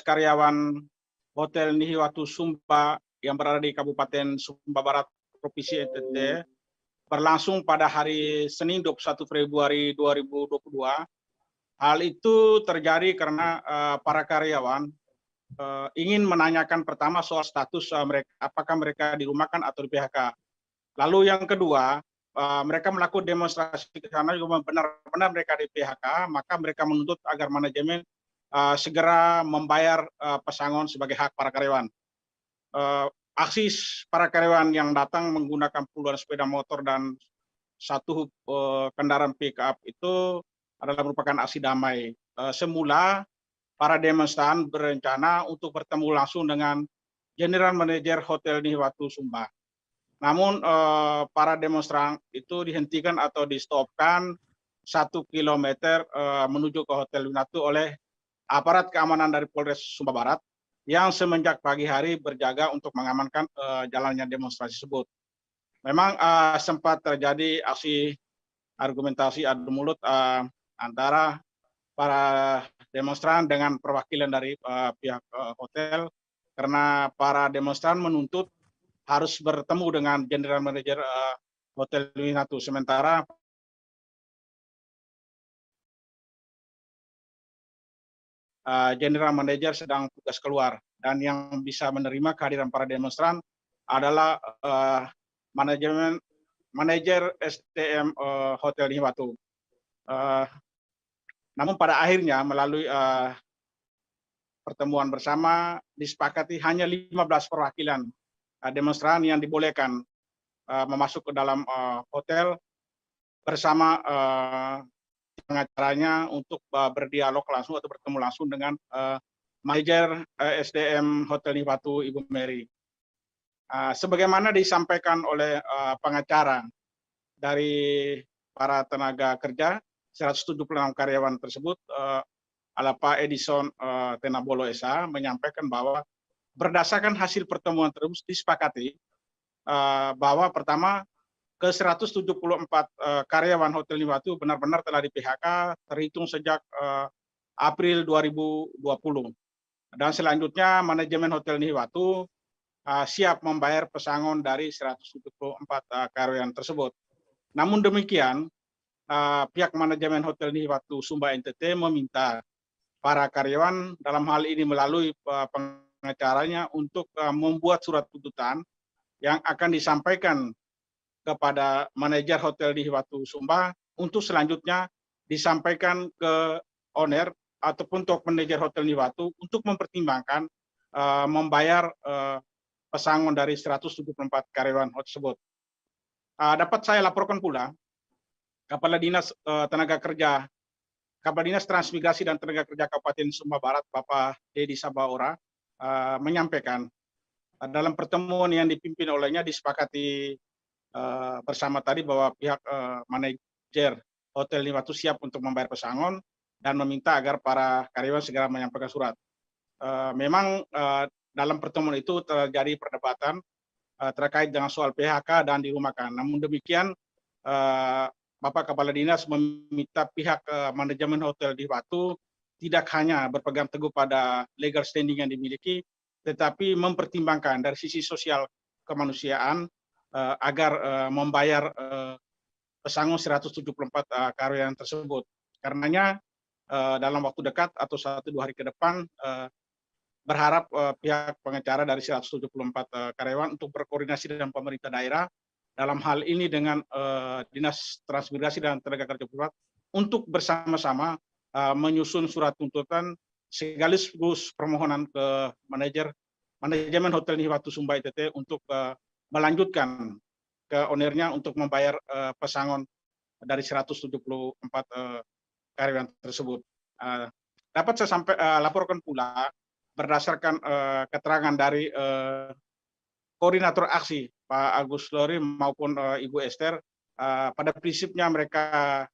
karyawan Hotel Nihiwatu Sumba yang berada di Kabupaten Sumba Barat, Provinsi NTT, berlangsung pada hari Senin 21 Februari 2022. Hal itu terjadi karena para karyawan ingin menanyakan pertama soal status mereka, apakah mereka dirumahkan atau di PHK. Lalu yang kedua, mereka melakukan demonstrasi karena juga benar-benar mereka di PHK, maka mereka menuntut agar manajemen segera membayar pesangon sebagai hak para karyawan. Aksi para karyawan yang datang menggunakan puluhan sepeda motor dan satu kendaraan pick-up itu adalah merupakan aksi damai. Semula para demonstran berencana untuk bertemu langsung dengan General Manager Hotel Nihiwatu Sumba. Namun para demonstran itu dihentikan atau di-stopkan 1 kilometer menuju ke Hotel Nihiwatu oleh aparat keamanan dari Polres Sumba Barat yang semenjak pagi hari berjaga untuk mengamankan jalannya demonstrasi tersebut. Memang sempat terjadi aksi argumentasi adu mulut antara para demonstran dengan perwakilan dari pihak hotel, karena para demonstran menuntut harus bertemu dengan General Manager Hotel Nihiwatu. Sementara General Manager sedang tugas keluar, dan yang bisa menerima kehadiran para demonstran adalah manajer SDM Hotel Nihiwatu. Namun pada akhirnya melalui pertemuan bersama disepakati hanya 15 perwakilan demonstran yang dibolehkan memasuk ke dalam hotel bersama pengacaranya untuk berdialog langsung atau bertemu langsung dengan manajer SDM Hotel Nihiwatu, Ibu Mary. Sebagaimana disampaikan oleh pengacara dari para tenaga kerja 176 karyawan tersebut, Pak Edison Tenabolo SA menyampaikan bahwa berdasarkan hasil pertemuan tersebut disepakati bahwa pertama ke 174 karyawan Hotel Nihiwatu benar-benar telah di PHK terhitung sejak April 2020. Dan selanjutnya manajemen Hotel Nihiwatu siap membayar pesangon dari 174 karyawan tersebut. Namun demikian, pihak manajemen Hotel Nihiwatu Sumba NTT meminta para karyawan dalam hal ini melalui pengacaranya untuk membuat surat tuntutan yang akan disampaikan kepada manajer Hotel Nihiwatu Sumba untuk selanjutnya disampaikan ke owner ataupun top manajer Hotel Nihiwatu untuk mempertimbangkan membayar pesangon dari 174 karyawan tersebut. Dapat saya laporkan pula, Kepala Dinas Tenaga Kerja, Kepala Dinas Transmigrasi dan Tenaga Kerja Kabupaten Sumba Barat, Bapak Dedi Sabaora, menyampaikan dalam pertemuan yang dipimpin olehnya disepakati bersama tadi bahwa pihak manajer Hotel Nihiwatu siap untuk membayar pesangon dan meminta agar para karyawan segera menyampaikan surat. Memang dalam pertemuan itu terjadi perdebatan terkait dengan soal PHK dan dirumahkan. Namun demikian, Bapak Kepala Dinas meminta pihak manajemen Hotel Nihiwatu tidak hanya berpegang teguh pada legal standing yang dimiliki, tetapi mempertimbangkan dari sisi sosial kemanusiaan agar membayar pesangon 174 karyawan tersebut. Karenanya dalam waktu dekat atau 1-2 hari ke depan berharap pihak pengacara dari 174 karyawan untuk berkoordinasi dengan pemerintah daerah dalam hal ini dengan Dinas Transmigrasi dan Tenaga Kerja Pusat untuk bersama-sama menyusun surat tuntutan sekaligus permohonan ke manajemen Hotel Nihiwatu Sumba NTT untuk melanjutkan ke ownernya untuk membayar pesangon dari 174 karyawan tersebut. Dapat saya laporkan pula berdasarkan keterangan dari koordinator aksi Pak Agus Lori maupun Ibu Esther, pada prinsipnya mereka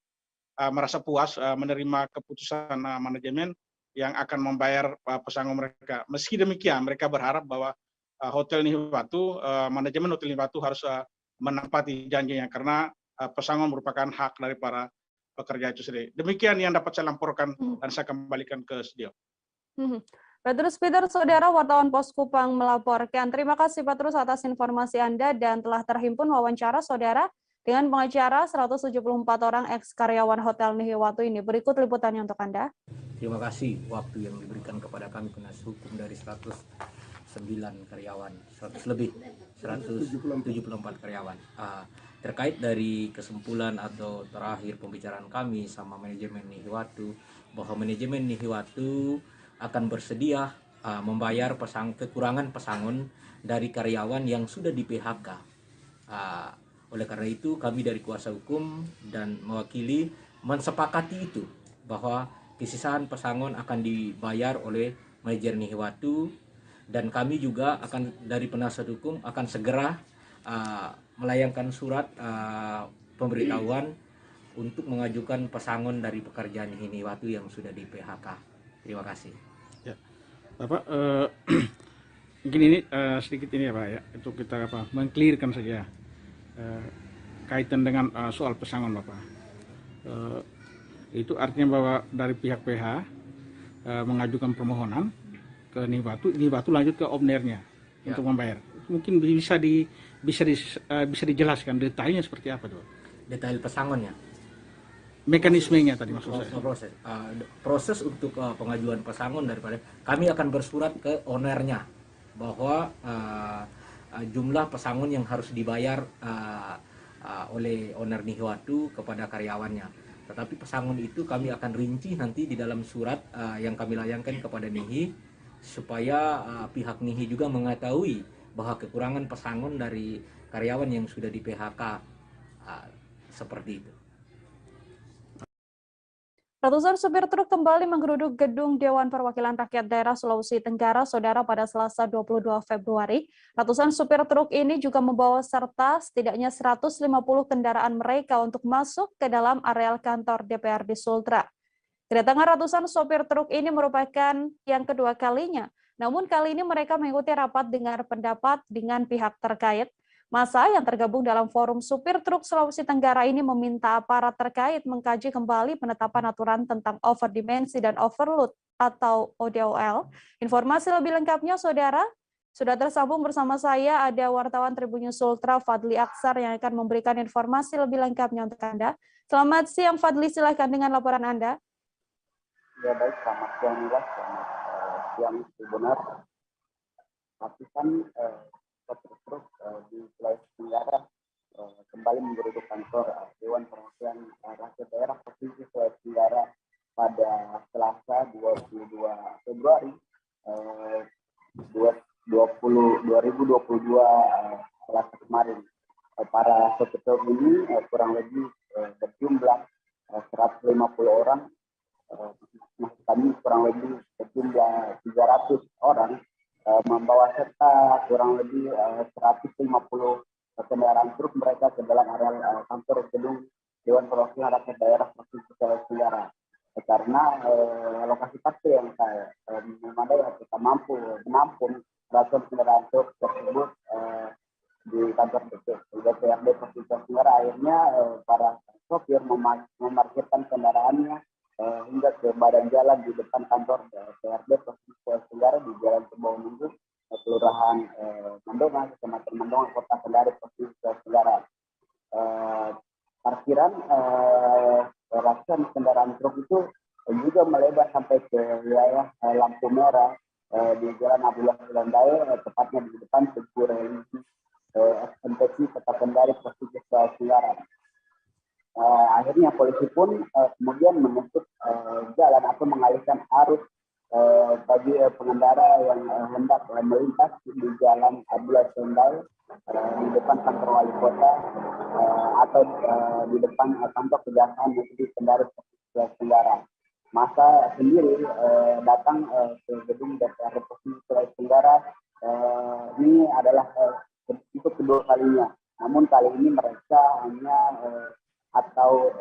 merasa puas menerima keputusan manajemen yang akan membayar pesangon mereka. Meski demikian, mereka berharap bahwa Hotel Nihiwatu, manajemen Hotel Nihiwatu harus menepati janjinya karena pesangon merupakan hak dari para pekerja itu sendiri. Demikian yang dapat saya laporkan dan saya kembalikan ke studio. Petrus Peter, Saudara wartawan Pos Kupang melaporkan. Terima kasih Petrus atas informasi Anda dan telah terhimpun wawancara Saudara dengan pengacara 174 orang ex-karyawan Hotel Nihiwatu ini. Berikut liputannya untuk Anda. Terima kasih waktu yang diberikan kepada kami penasihat hukum dari 109 karyawan, 100 lebih, 174 karyawan. Terkait dari kesimpulan atau terakhir pembicaraan kami sama manajemen Nihiwatu, bahwa manajemen Nihiwatu akan bersedia membayar kekurangan pesangon dari karyawan yang sudah di PHK. Oleh karena itu kami dari kuasa hukum dan mewakili mensepakati itu bahwa kesisahan pesangon akan dibayar oleh manajer Nihiwatu, dan kami juga akan dari penasihat hukum akan segera melayangkan surat pemberitahuan untuk mengajukan pesangon dari pekerjaan Nihiwatu yang sudah di PHK. Terima kasih. Ya, Bapak, mungkin ini sedikit ini ya Pak ya, itu kita mengklirkan saja kaitan dengan soal pesangon Bapak. Itu artinya bahwa dari pihak PH mengajukan permohonan ke Nihiwatu lanjut ke ownernya untuk membayar. Mungkin bisa dijelaskan detailnya seperti apa tuh? Detail pesangonnya. Mekanismenya tadi maksud saya. Proses untuk pengajuan pesangon daripada kami akan bersurat ke ownernya bahwa jumlah pesangon yang harus dibayar oleh owner Nihiwatu kepada karyawannya. Tetapi pesangon itu kami akan rinci nanti di dalam surat yang kami layangkan kepada Nihi, supaya pihak Nihi juga mengetahui bahwa kekurangan pesangon dari karyawan yang sudah di PHK seperti itu. Ratusan supir truk kembali menggeruduk gedung Dewan Perwakilan Rakyat Daerah Sulawesi Tenggara, Saudara, pada Selasa 22 Februari. Ratusan supir truk ini juga membawa serta setidaknya 150 kendaraan mereka untuk masuk ke dalam areal kantor DPRD Sultra. Kedatangan ratusan sopir truk ini merupakan yang kedua kalinya. Namun kali ini mereka mengikuti rapat dengar pendapat dengan pihak terkait. Massa yang tergabung dalam Forum Supir Truk Sulawesi Tenggara ini meminta aparat terkait mengkaji kembali penetapan aturan tentang overdimensi dan overload atau ODOL. Informasi lebih lengkapnya, Saudara, sudah tersambung bersama saya ada wartawan Tribun News Ultra Fadli Aksar yang akan memberikan informasi lebih lengkapnya untuk Anda. Selamat siang Fadli, silakan dengan laporan Anda. Ya baik, selamat siang Nila, selamat siang Benar. Ratusan truk di Sulawesi Tenggara kembali menggeruduk kantor Dewan Perwakilan Rakyat Daerah Provinsi Sulawesi Tenggara pada Selasa 22 Februari 2022 Selasa kemarin. Para sopir truk ini kurang lebih berjumlah 150 orang. Kami kurang lebih berjumlah 300 orang membawa serta kurang lebih 150 kendaraan truk mereka ke dalam area kantor gedung Dewan Perwakilan Rakyat Daerah Provinsi Sulawesi Tenggara. Karena lokasi pasti yang saya memadai kita mampu menampung ratusan kendaraan truk tersebut di kantor DPRD Provinsi Sulawesi Tenggara. Akhirnya para sopir memarkirkan kendaraannya hingga ke badan jalan di depan kantor DPRD Provinsi Sulawesi Tenggara di Jalan Kebawaminggu, Kelurahan Mandonga, Kecamatan Mandonga, Kota Kendari, Provinsi Sulawesi Tenggara. Parkiran ratusan kendaraan truk itu juga melebar sampai ke wilayah lampu merah di Jalan Abdullah Sulandai, tepatnya di depan Tugu Religi SMPC Kota Kendari, Provinsi Sulawesi Tenggara. Akhirnya polisi pun kemudian menutup jalan atau mengalihkan arus bagi pengendara yang hendak melintas di Jalan Abdullah Sulandai di depan kantor wali kota atau di depan kantor kejaksaan negeri Kendari Sulawesi Tenggara. Massa sendiri datang ke gedung DPRD Provinsi Sulawesi Tenggara. Ini adalah itu kedua kalinya. Namun kali ini mereka hanya atau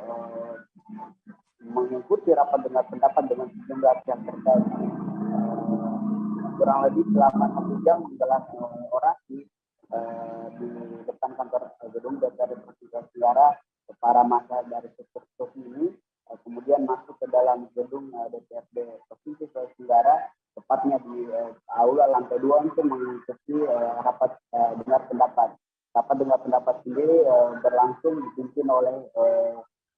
mengikuti rapat dengar pendapat dengan sejumlah pihak terkait. Kurang lebih selama 1 jam menjelang orasi di depan kantor gedung DPRD Provinsi Sulawesi Tenggara, para massa dari truk ini kemudian masuk ke dalam gedung DPRD Provinsi Sulawesi Tenggara, tepatnya di aula lantai 2 untuk mengikuti rapat dengar pendapat. Rapat dengar pendapat sendiri berlangsung dipimpin oleh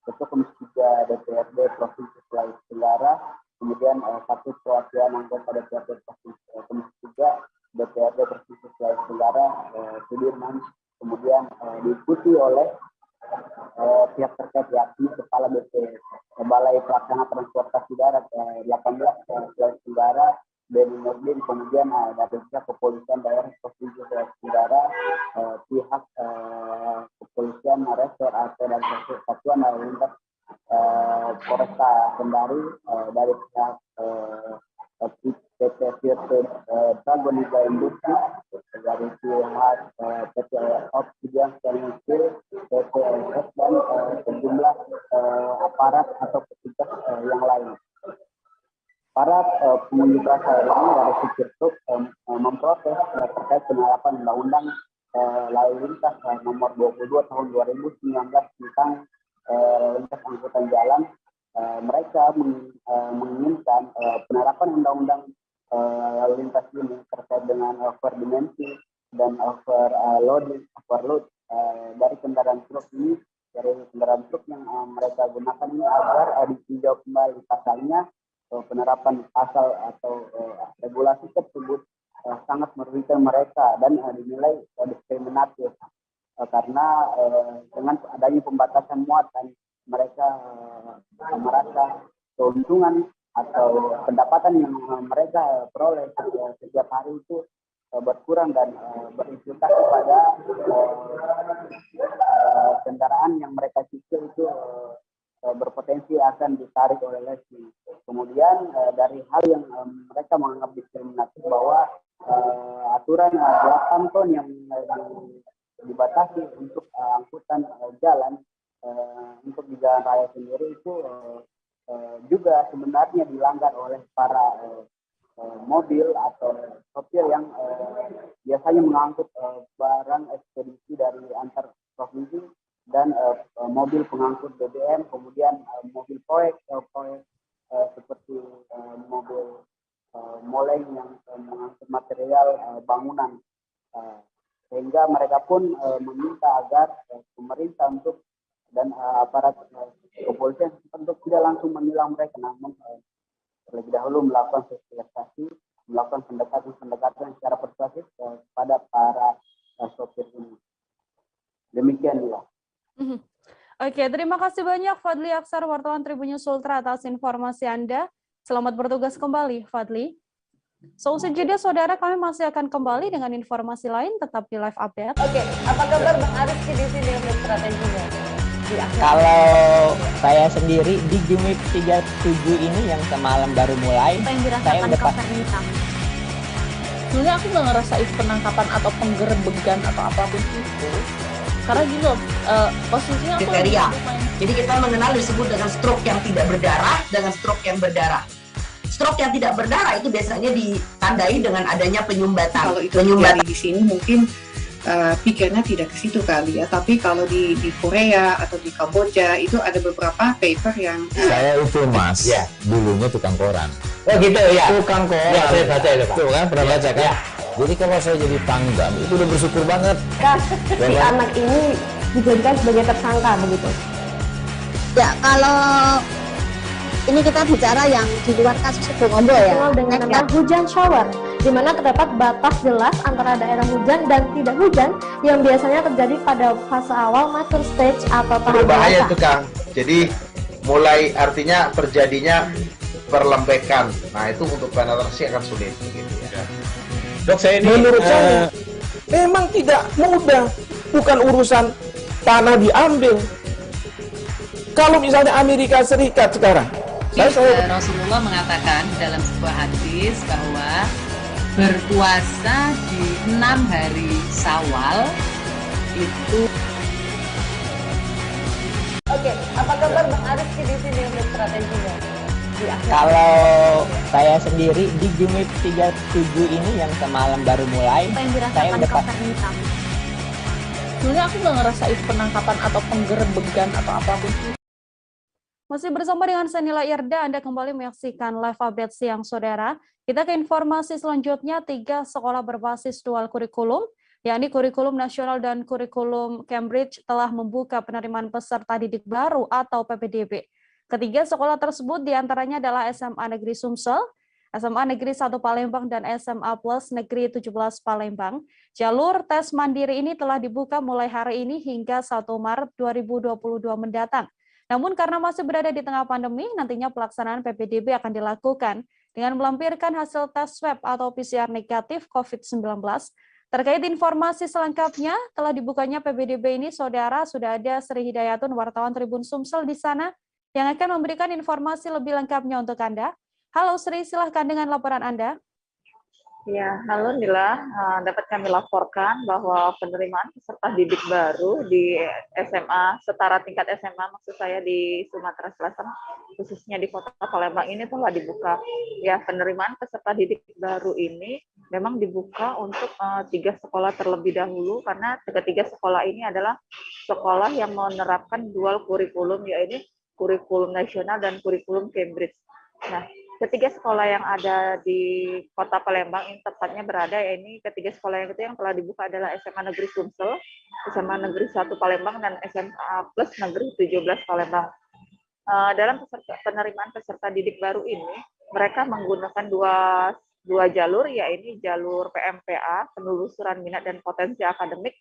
Ketua Komisi 3 DPRD Provinsi Sulawesi Tenggara, kemudian satu perwakilan anggota DPRD Komisi 3 DPRD Provinsi Sulawesi Tenggara, Sudirman, kemudian diikuti oleh pihak terkait yakni Kepala Balai Pelaksana Transportasi Darat 18 Sulawesi Tenggara, Beni Nurdin, kemudian dari pihak kepolisian daerah Provinsi Sulawesi Tenggara, pihak kepolisian resor atau dari satuan lalu lintas Polresta Kendari, dari pihak PT First Tragoniga Industri, dari pihak PT Oksigen Steel, PT LS, dan sejumlah aparat atau petugas yang lain. Para pengunjuk rasa ini dari supir truk memprotes terkait penerapan Undang-Undang Lalu Lintas Nomor 22 Tahun 2019 tentang lintas angkutan jalan. Mereka menginginkan penerapan Undang-Undang Lalu Lintas ini terkait dengan overdimensi dan overload dari kendaraan truk ini, dari kendaraan truk yang mereka gunakan ini agar ditinjau kembali pasalnya. Penerapan pasal atau regulasi tersebut sangat merugikan mereka dan dinilai diskriminatif karena dengan adanya pembatasan muatan mereka merasa keuntungan atau pendapatan yang mereka peroleh setiap hari itu berkurang dan berimplikasi pada kendaraan yang mereka cicil itu berpotensi akan ditarik oleh leasing. Kemudian dari hal yang mereka menganggap diskriminatif bahwa aturan 8 ton yang dibatasi untuk angkutan jalan untuk di jalan raya sendiri itu juga sebenarnya dilanggar oleh para mobil atau sopir yang biasanya mengangkut barang ekspedisi dari antar provinsi dan mobil pengangkut BBM, kemudian mobil proyek seperti mobil moleng yang mengangkut material bangunan, sehingga mereka pun meminta agar pemerintah dan aparat kepolisian untuk tidak langsung menilang mereka, namun terlebih dahulu melakukan sosialisasi, melakukan pendekatan secara persuasif kepada para sopir ini. Demikian dia. Oke, terima kasih banyak Fadli Aksar, wartawan Tribun News Ultra atas informasi Anda. Selamat bertugas kembali, Fadli. Usai jeda, saudara, kami masih akan kembali dengan informasi lain, tetap di live update. Oke, apa kabar Bang Arief di sini untuk strateginya? Kalau saya sendiri di Gimik 37 ini yang semalam baru mulai, saya udah sebenarnya aku nggak ngerasain penangkapan atau penggerebegan atau apapun itu, karena gitu posisinya aku kriteria. Jadi kita mengenal disebut dengan stroke yang tidak berdarah dengan stroke yang berdarah. Stroke yang tidak berdarah itu biasanya ditandai dengan adanya penyumbatan. Kalau itu terjadi di sini mungkin pikirnya tidak ke situ kali ya, tapi kalau di Korea atau di Kamboja itu ada beberapa paper yang saya itu mas, ya, dulunya tukang koran. Oh gitu ya. Tukang koran. Ya, saya baca itu Pak. Tuh kan pernah baca kan? Ya. Jadi kalau saya jadi tanggam itu udah bersyukur banget. Si anak ini dijadikan sebagai tersangka begitu. Ya, kalau ini kita bicara yang di luar kasus Sebongombo ya. Dengan nama hujan shower, di mana terdapat batas jelas antara daerah hujan dan tidak hujan yang biasanya terjadi pada fase awal mature stage atau tahap berbahaya dewasa. itu Kang. Jadi mulai artinya terjadinya perlembekan. Nah itu untuk penetrasi akan sulit gitu ya. Dok, saya ini menurut saya memang tidak mudah, bukan urusan tanah diambil. Kalau misalnya Amerika Serikat sekarang, Rasulullah mengatakan dalam sebuah hadis bahwa berpuasa di 6 hari Syawal itu. Oke, apa kabar Bang Arief di sini untuk strateginya? Kalau saya sendiri di Gimik 37 ini yang semalam baru mulai, saya udah sebenarnya aku nggak ngerasain penangkapan atau penggerebegan atau apapun itu. Masih bersama dengan Senila Irda, Anda kembali menyaksikan live update siang, saudara. Kita ke informasi selanjutnya, 3 sekolah berbasis dual kurikulum, yakni kurikulum nasional dan kurikulum Cambridge, telah membuka penerimaan peserta didik baru atau PPDB. Ketiga sekolah tersebut diantaranya adalah SMA Negeri Sumsel, SMA Negeri 1 Palembang, dan SMA Plus Negeri 17 Palembang. Jalur tes mandiri ini telah dibuka mulai hari ini hingga 1 Maret 2022 mendatang. Namun karena masih berada di tengah pandemi, nantinya pelaksanaan PPDB akan dilakukan dengan melampirkan hasil tes swab atau PCR negatif COVID-19. Terkait informasi selengkapnya, telah dibukanya PPDB ini, saudara, sudah ada Sri Hidayatun, wartawan Tribun Sumsel di sana, yang akan memberikan informasi lebih lengkapnya untuk Anda. Halo Sri, silahkan dengan laporan Anda. Ya, halo Nila, dapat kami laporkan bahwa penerimaan peserta didik baru di SMA, setara tingkat SMA maksud saya di Sumatera Selatan, khususnya di Kota Palembang ini telah dibuka. Ya, penerimaan peserta didik baru ini memang dibuka untuk 3 sekolah terlebih dahulu, karena ketiga sekolah ini adalah sekolah yang menerapkan dual kurikulum, yaitu kurikulum nasional dan kurikulum Cambridge. Nah, ketiga sekolah yang ada di Kota Palembang ini tepatnya berada, ini ketiga sekolah yang telah dibuka adalah SMA Negeri Sumsel, SMA Negeri 1 Palembang, dan SMA Plus Negeri 17 Palembang. Dalam penerimaan peserta didik baru ini, mereka menggunakan dua jalur, yaitu jalur PMPA, penelusuran minat dan potensi akademik,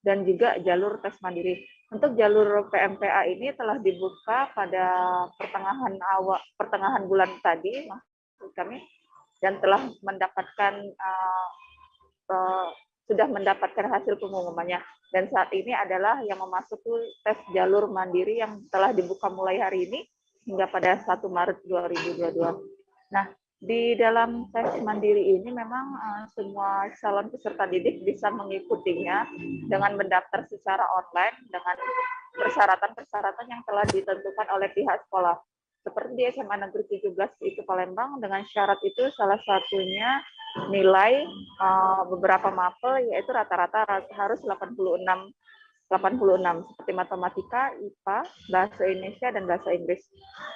dan juga jalur tes mandiri. Untuk jalur PMPA ini telah dibuka pada pertengahan bulan tadi, maksud kami, dan telah sudah mendapatkan hasil pengumumannya. Dan saat ini adalah yang memasuki tes jalur mandiri yang telah dibuka mulai hari ini hingga pada 1 Maret 2022. Nah, di dalam tes mandiri ini memang semua calon peserta didik bisa mengikutinya dengan mendaftar secara online dengan persyaratan-persyaratan yang telah ditentukan oleh pihak sekolah. seperti di SMA Negeri 17 itu Palembang, dengan syarat itu salah satunya nilai beberapa mapel yaitu rata-rata harus 86 seperti matematika, IPA, bahasa Indonesia, dan bahasa Inggris.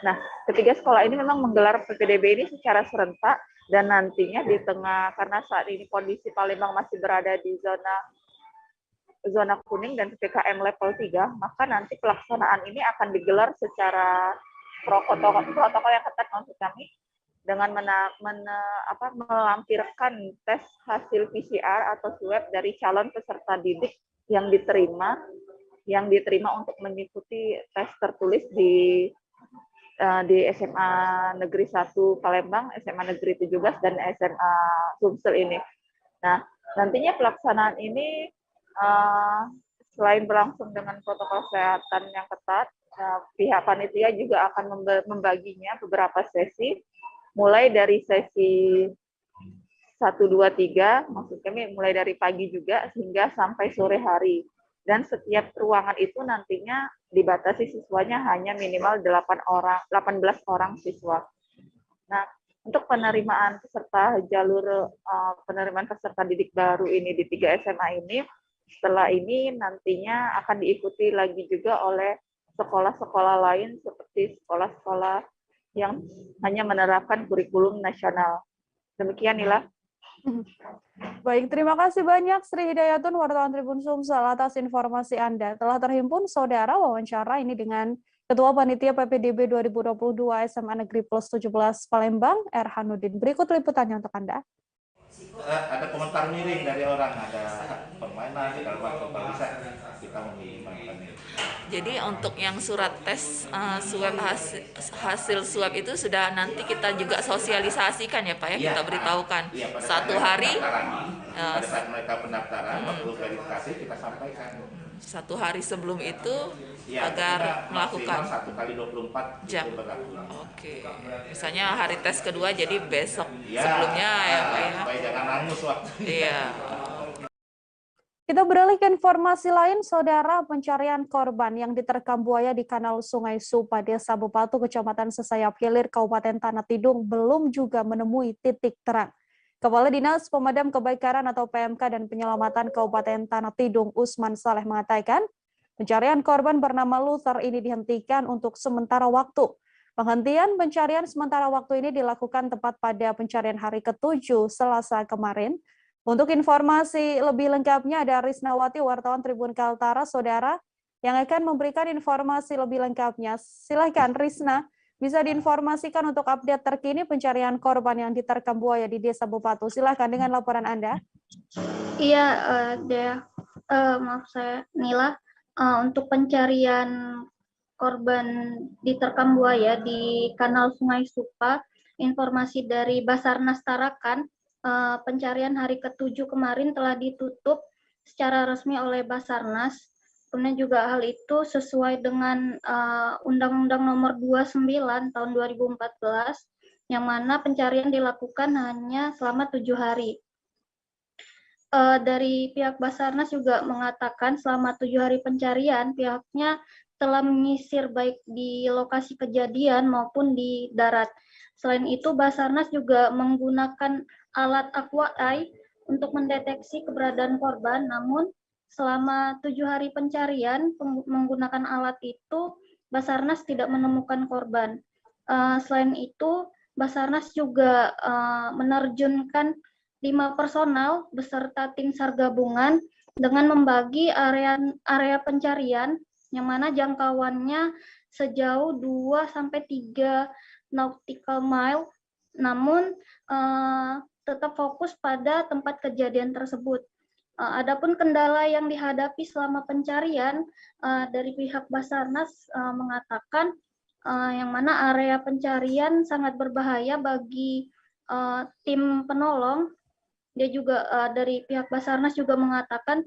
Nah, ketiga sekolah ini memang menggelar PPDB ini secara serentak, dan nantinya di tengah, karena saat ini kondisi Palembang masih berada di zona kuning dan PPKM level 3, maka nanti pelaksanaan ini akan digelar secara protokol yang ketat maksud kami, dengan melampirkan tes hasil PCR atau swab dari calon peserta didik yang diterima untuk mengikuti tes tertulis di SMA Negeri 1 Palembang, SMA Negeri 17, dan SMA Sumsel ini. Nah, nantinya pelaksanaan ini selain berlangsung dengan protokol kesehatan yang ketat, pihak panitia juga akan membaginya beberapa sesi, mulai dari sesi 1, 2, 3, maksud kami mulai dari pagi juga hingga sampai sore hari. Dan setiap ruangan itu nantinya dibatasi siswanya hanya minimal 18 orang siswa. Nah, untuk penerimaan peserta jalur penerimaan peserta didik baru ini di 3 SMA ini, setelah ini nantinya akan diikuti lagi juga oleh sekolah-sekolah lain seperti sekolah-sekolah yang hanya menerapkan kurikulum nasional. Demikian, Nila. Baik, terima kasih banyak Sri Hidayatun, wartawan Tribun Sumsel, atas informasi Anda. Telah terhimpun saudara wawancara ini dengan Ketua Panitia PPDB 2022 SMA Negeri Plus 17 Palembang, Erhanudin. Berikut liputannya untuk Anda. Ada komentar miring dari orang, ada permainan, segala macam, kalau bisa kita memilih. Jadi untuk yang surat tes swab hasil swab itu sudah nanti kita juga sosialisasikan ya Pak ya, kita beritahukan ya, satu hari. Pada saat mereka pendaftaran, waktu verifikasi kita sampaikan. Satu hari sebelum itu ya, agar melakukan 1 kali 24 jam. Oke. Misalnya hari tes kedua jadi besok ya, sebelumnya ya Pak ya. Supaya jangan hangus waktunya. Iya. Kita beralih ke informasi lain, saudara. Pencarian korban yang diterkam buaya di kanal Sungai Supa, Desa Bupatu, Kecamatan Sesayap Hilir, Kabupaten Tanah Tidung belum juga menemui titik terang. Kepala Dinas Pemadam Kebakaran atau PMK dan Penyelamatan Kabupaten Tanah Tidung, Usman Saleh, mengatakan pencarian korban bernama Luther ini dihentikan untuk sementara waktu. Penghentian pencarian sementara waktu ini dilakukan tepat pada pencarian hari ke-7 Selasa kemarin. Untuk informasi lebih lengkapnya ada Risnawati, wartawan Tribun Kaltara, saudara, yang akan memberikan informasi lebih lengkapnya. Silakan Risna, bisa diinformasikan untuk update terkini pencarian korban yang diterkam buaya di Desa Bupatu. Silakan dengan laporan Anda. Iya, maaf saya Nila. Untuk pencarian korban diterkam buaya di Kanal Sungai Supa, informasi dari Basarnas Tarakan, pencarian hari ke-7 kemarin telah ditutup secara resmi oleh Basarnas. Kemudian juga hal itu sesuai dengan Undang-Undang Nomor 29 tahun 2014, yang mana pencarian dilakukan hanya selama 7 hari. Dari pihak Basarnas juga mengatakan selama 7 hari pencarian, pihaknya telah menyisir baik di lokasi kejadian maupun di darat. Selain itu, Basarnas juga menggunakan alat aqua eye untuk mendeteksi keberadaan korban, namun selama 7 hari pencarian menggunakan alat itu, Basarnas tidak menemukan korban. Selain itu, Basarnas juga menerjunkan 5 personal beserta tim SAR gabungan dengan membagi area pencarian yang mana jangkauannya sejauh 2-3 nautical mile, namun tetap fokus pada tempat kejadian tersebut. Adapun kendala yang dihadapi selama pencarian dari pihak Basarnas mengatakan yang mana area pencarian sangat berbahaya bagi tim penolong. Dia juga dari pihak Basarnas juga mengatakan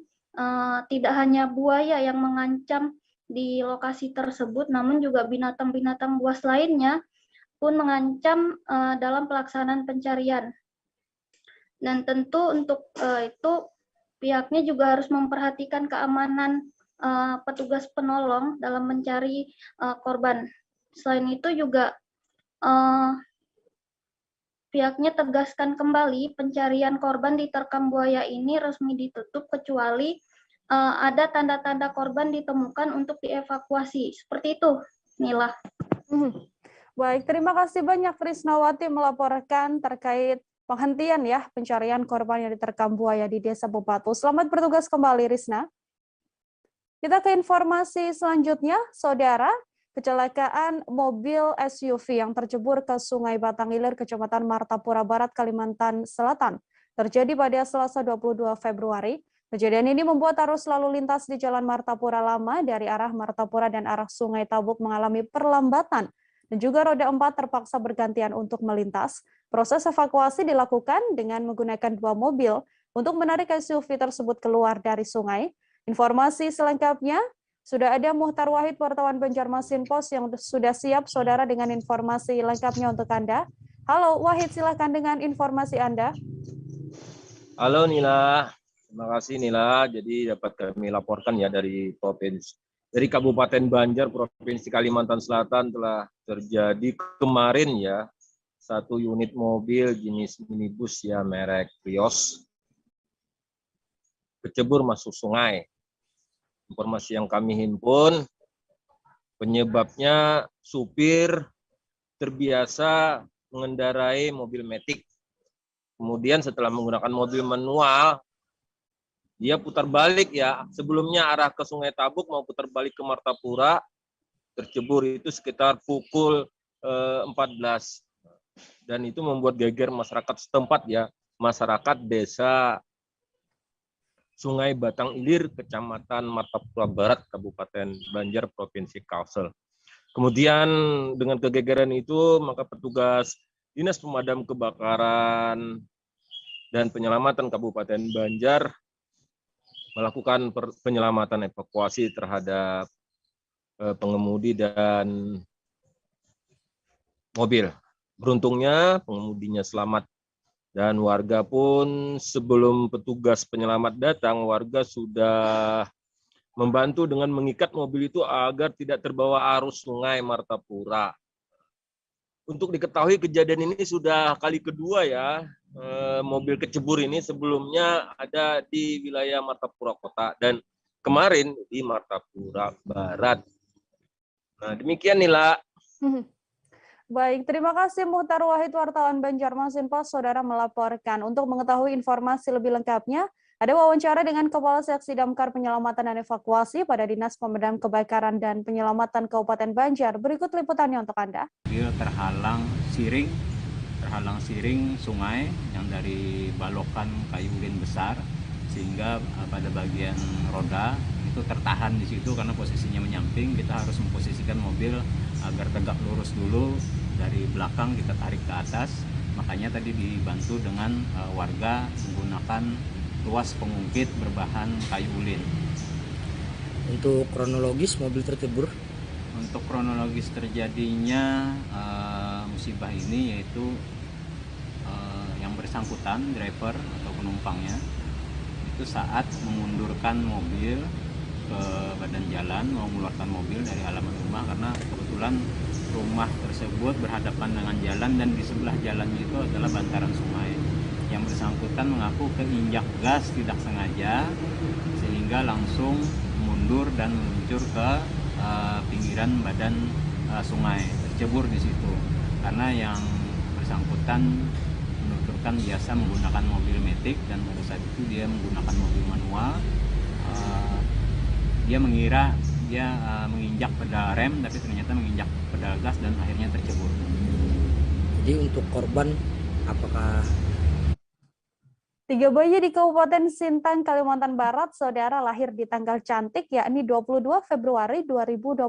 tidak hanya buaya yang mengancam di lokasi tersebut, namun juga binatang-binatang buas lainnya pun mengancam dalam pelaksanaan pencarian. Dan tentu untuk itu pihaknya juga harus memperhatikan keamanan petugas penolong dalam mencari korban. Selain itu juga Pihaknya tegaskan kembali pencarian korban diterkam buaya ini resmi ditutup kecuali ada tanda-tanda korban ditemukan untuk dievakuasi. Seperti itu, Nila. Baik, terima kasih banyak Trisnawati melaporkan terkait penghentian ya pencarian korban yang diterkam buaya di Desa Bupatu. Selamat bertugas kembali, Risna. Kita ke informasi selanjutnya, Saudara. Kecelakaan mobil SUV yang tercebur ke Sungai Batang Ilir, Kecamatan Martapura Barat, Kalimantan Selatan, terjadi pada Selasa 22 Februari. Kejadian ini membuat arus lalu lintas di Jalan Martapura Lama dari arah Martapura dan arah Sungai Tabuk mengalami perlambatan, dan juga roda 4 terpaksa bergantian untuk melintas. Proses evakuasi dilakukan dengan menggunakan 2 mobil untuk menarik SUV tersebut keluar dari sungai. Informasi selengkapnya, sudah ada Muhtar Wahid, wartawan Banjarmasin Post, yang sudah siap, Saudara, dengan informasi lengkapnya untuk Anda. Halo Wahid, silakan dengan informasi Anda. Halo Nila, terima kasih Nila. Jadi dapat kami laporkan ya dari Kabupaten Banjar, Provinsi Kalimantan Selatan telah terjadi kemarin ya, 1 unit mobil jenis minibus ya merek Prius kecebur masuk sungai. Informasi yang kami himpun, penyebabnya supir terbiasa mengendarai mobil matic. Kemudian setelah menggunakan mobil manual, dia putar balik ya. Sebelumnya arah ke Sungai Tabuk mau putar balik ke Martapura, tercebur itu sekitar pukul 14. Dan itu membuat geger masyarakat setempat ya, masyarakat desa Sungai Batang Ilir, Kecamatan Martapura Barat, Kabupaten Banjar, Provinsi Kalsel. Kemudian dengan kegegeran itu, maka petugas Dinas Pemadam Kebakaran dan Penyelamatan Kabupaten Banjar melakukan penyelamatan evakuasi terhadap pengemudi dan mobil. Beruntungnya pengemudinya selamat. Dan warga pun sebelum petugas penyelamat datang, warga sudah membantu dengan mengikat mobil itu agar tidak terbawa arus sungai Martapura. Untuk diketahui kejadian ini sudah kali kedua ya, mobil kecebur ini sebelumnya ada di wilayah Martapura Kota dan kemarin di Martapura Barat. Nah demikian Nila. Baik, terima kasih Muhtar Wahid, wartawan Banjarmasin Post, Saudara melaporkan. Untuk mengetahui informasi lebih lengkapnya, ada wawancara dengan Kepala Seksi Damkar Penyelamatan dan Evakuasi pada Dinas Pemadam Kebakaran dan Penyelamatan Kabupaten Banjar. Berikut liputannya untuk Anda. Dia terhalang siring sungai yang dari balokan kayu ulin besar, sehingga pada bagian roda itu tertahan di situ karena posisinya menyamping. Kita harus memposisikan mobil agar tegak lurus dulu, dari belakang kita tarik ke atas. Makanya tadi dibantu dengan warga menggunakan ruas pengungkit berbahan kayu ulin. Untuk kronologis mobil tercebur? Untuk kronologis terjadinya musibah ini yaitu yang bersangkutan, driver atau penumpangnya, itu saat memundurkan mobil ke badan jalan, mau mengeluarkan mobil dari halaman rumah, karena kebetulan rumah tersebut berhadapan dengan jalan dan di sebelah jalannya itu adalah bantaran sungai. Yang bersangkutan mengaku keinjak gas tidak sengaja sehingga langsung mundur dan meluncur ke pinggiran badan sungai, tercebur di situ. Karena yang bersangkutan menuturkan biasa menggunakan mobil matic dan pada saat itu dia menggunakan mobil manual. Dia mengira dia menginjak pedal rem, tapi ternyata menginjak pedal gas dan akhirnya tercebur. Jadi untuk korban apakah? 3 bayi di Kabupaten Sintang, Kalimantan Barat, Saudara, lahir di tanggal cantik yakni 22 Februari 2022.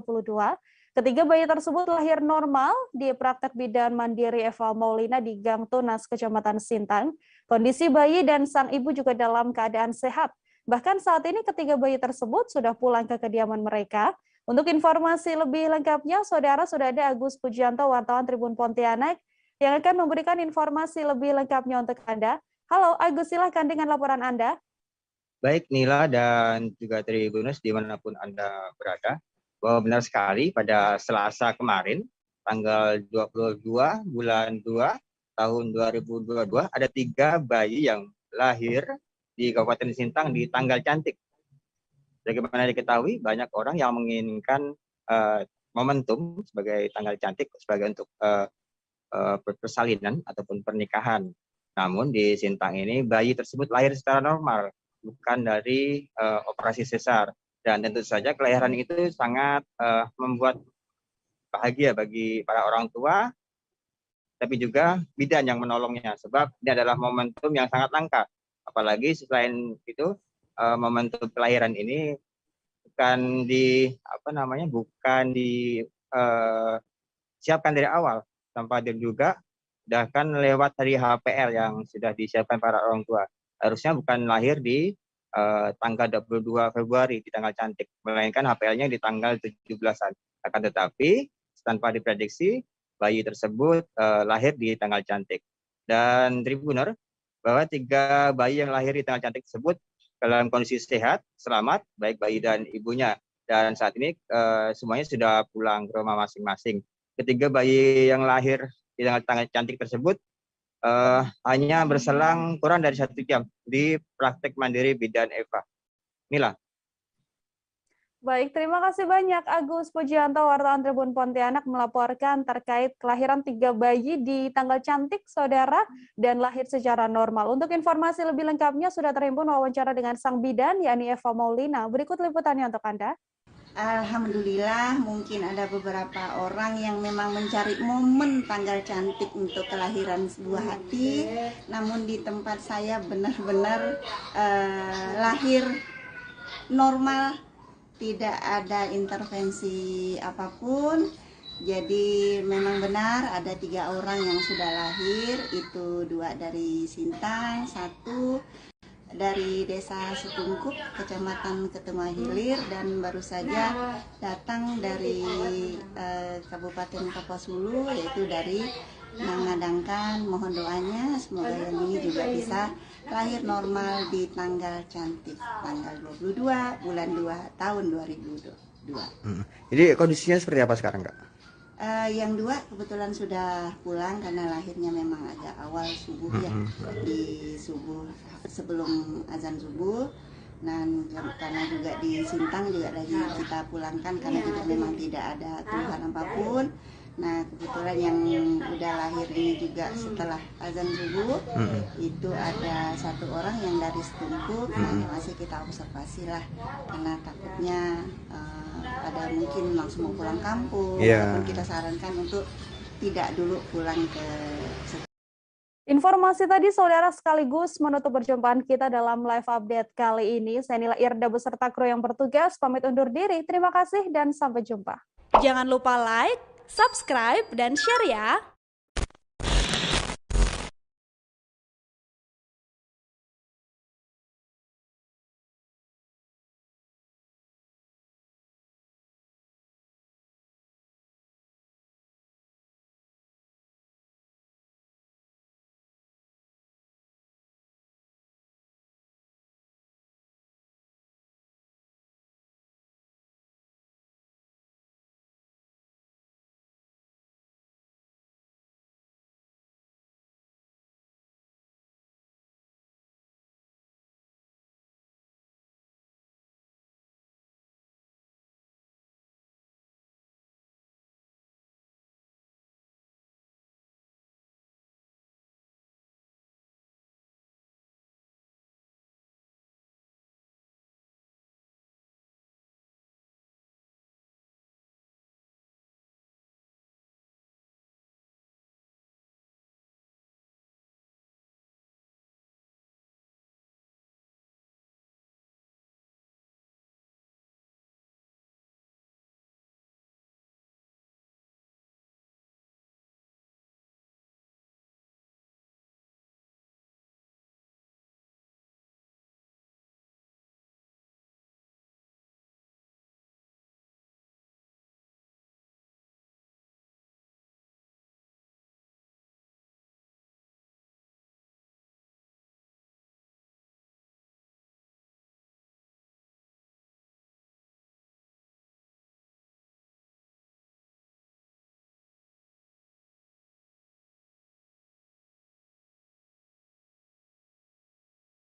Ketiga bayi tersebut lahir normal di praktek bidan mandiri Eva Maulina di Gang Tunas, Kecamatan Sintang. Kondisi bayi dan sang ibu juga dalam keadaan sehat. Bahkan saat ini ketiga bayi tersebut sudah pulang ke kediaman mereka. Untuk informasi lebih lengkapnya, Saudara, sudah ada Agus Pujianto, wartawan Tribun Pontianak, yang akan memberikan informasi lebih lengkapnya untuk Anda. Halo Agus, silahkan dengan laporan Anda. Baik Nila dan juga Tribuners dimanapun Anda berada, bahwa benar sekali pada Selasa kemarin tanggal 22 bulan 2 tahun 2022 ada 3 bayi yang lahir di Kabupaten Sintang di tanggal cantik. Bagaimana diketahui, banyak orang yang menginginkan momentum sebagai tanggal cantik sebagai untuk persalinan ataupun pernikahan. Namun di Sintang ini bayi tersebut lahir secara normal, bukan dari operasi sesar. Dan tentu saja kelahiran itu sangat membuat bahagia bagi para orang tua, tapi juga bidan yang menolongnya, sebab ini adalah momentum yang sangat langka. Apalagi selain itu momentum kelahiran ini bukan disiapkan dari awal, tanpa juga bahkan lewat dari HPL yang sudah disiapkan para orang tua. Harusnya bukan lahir di tanggal 22 Februari di tanggal cantik, melainkan HPL-nya di tanggal 17-an. Akan tetapi tanpa diprediksi bayi tersebut lahir di tanggal cantik. Dan Tribuner, bahwa 3 bayi yang lahir di tanggal cantik tersebut dalam kondisi sehat, selamat, baik bayi dan ibunya. Dan saat ini semuanya sudah pulang ke rumah masing-masing. Ketiga bayi yang lahir di tanggal cantik tersebut hanya berselang kurang dari 1 jam di praktek mandiri bidan Eva. Inilah. Baik, terima kasih banyak Agus Pujianto, wartawan Tribun Pontianak melaporkan terkait kelahiran 3 bayi di tanggal cantik, saudara, dan lahir secara normal. Untuk informasi lebih lengkapnya sudah terhimpun wawancara dengan sang bidan, yakni Eva Maulina. Berikut liputannya untuk Anda. Alhamdulillah, mungkin ada beberapa orang yang memang mencari momen tanggal cantik untuk kelahiran sebuah hati, namun di tempat saya benar-benar lahir normal, tidak ada intervensi apapun. Jadi memang benar ada 3 orang yang sudah lahir, itu 2 dari Sintang, 1 dari Desa Setungkup, Kecamatan Ketumah Hilir, dan baru saja datang dari Kabupaten Kapuasulu, yaitu dari mengadangkan. Mohon doanya semoga yang ini juga bisa lahir normal di tanggal cantik, tanggal 22 bulan 2 tahun 2022. Jadi kondisinya seperti apa sekarang, Kak? Yang 2 kebetulan sudah pulang karena lahirnya memang agak awal subuh ya, di subuh sebelum azan subuh. Dan karena juga di Sintang juga lagi kita pulangkan karena juga memang tidak ada keluhan apapun. Nah kebetulan yang udah lahir ini juga setelah azan subuh itu ada 1 orang yang dari Setungkup. Nah masih kita observasi lah karena takutnya ada mungkin langsung mau pulang kampung, walaupun kita sarankan untuk tidak dulu pulang ke. Informasi tadi saudara sekaligus menutup perjumpaan kita dalam live update kali ini. Saya Nila Irda beserta kru yang bertugas pamit undur diri. Terima kasih dan sampai jumpa. Jangan lupa like, subscribe, dan share ya.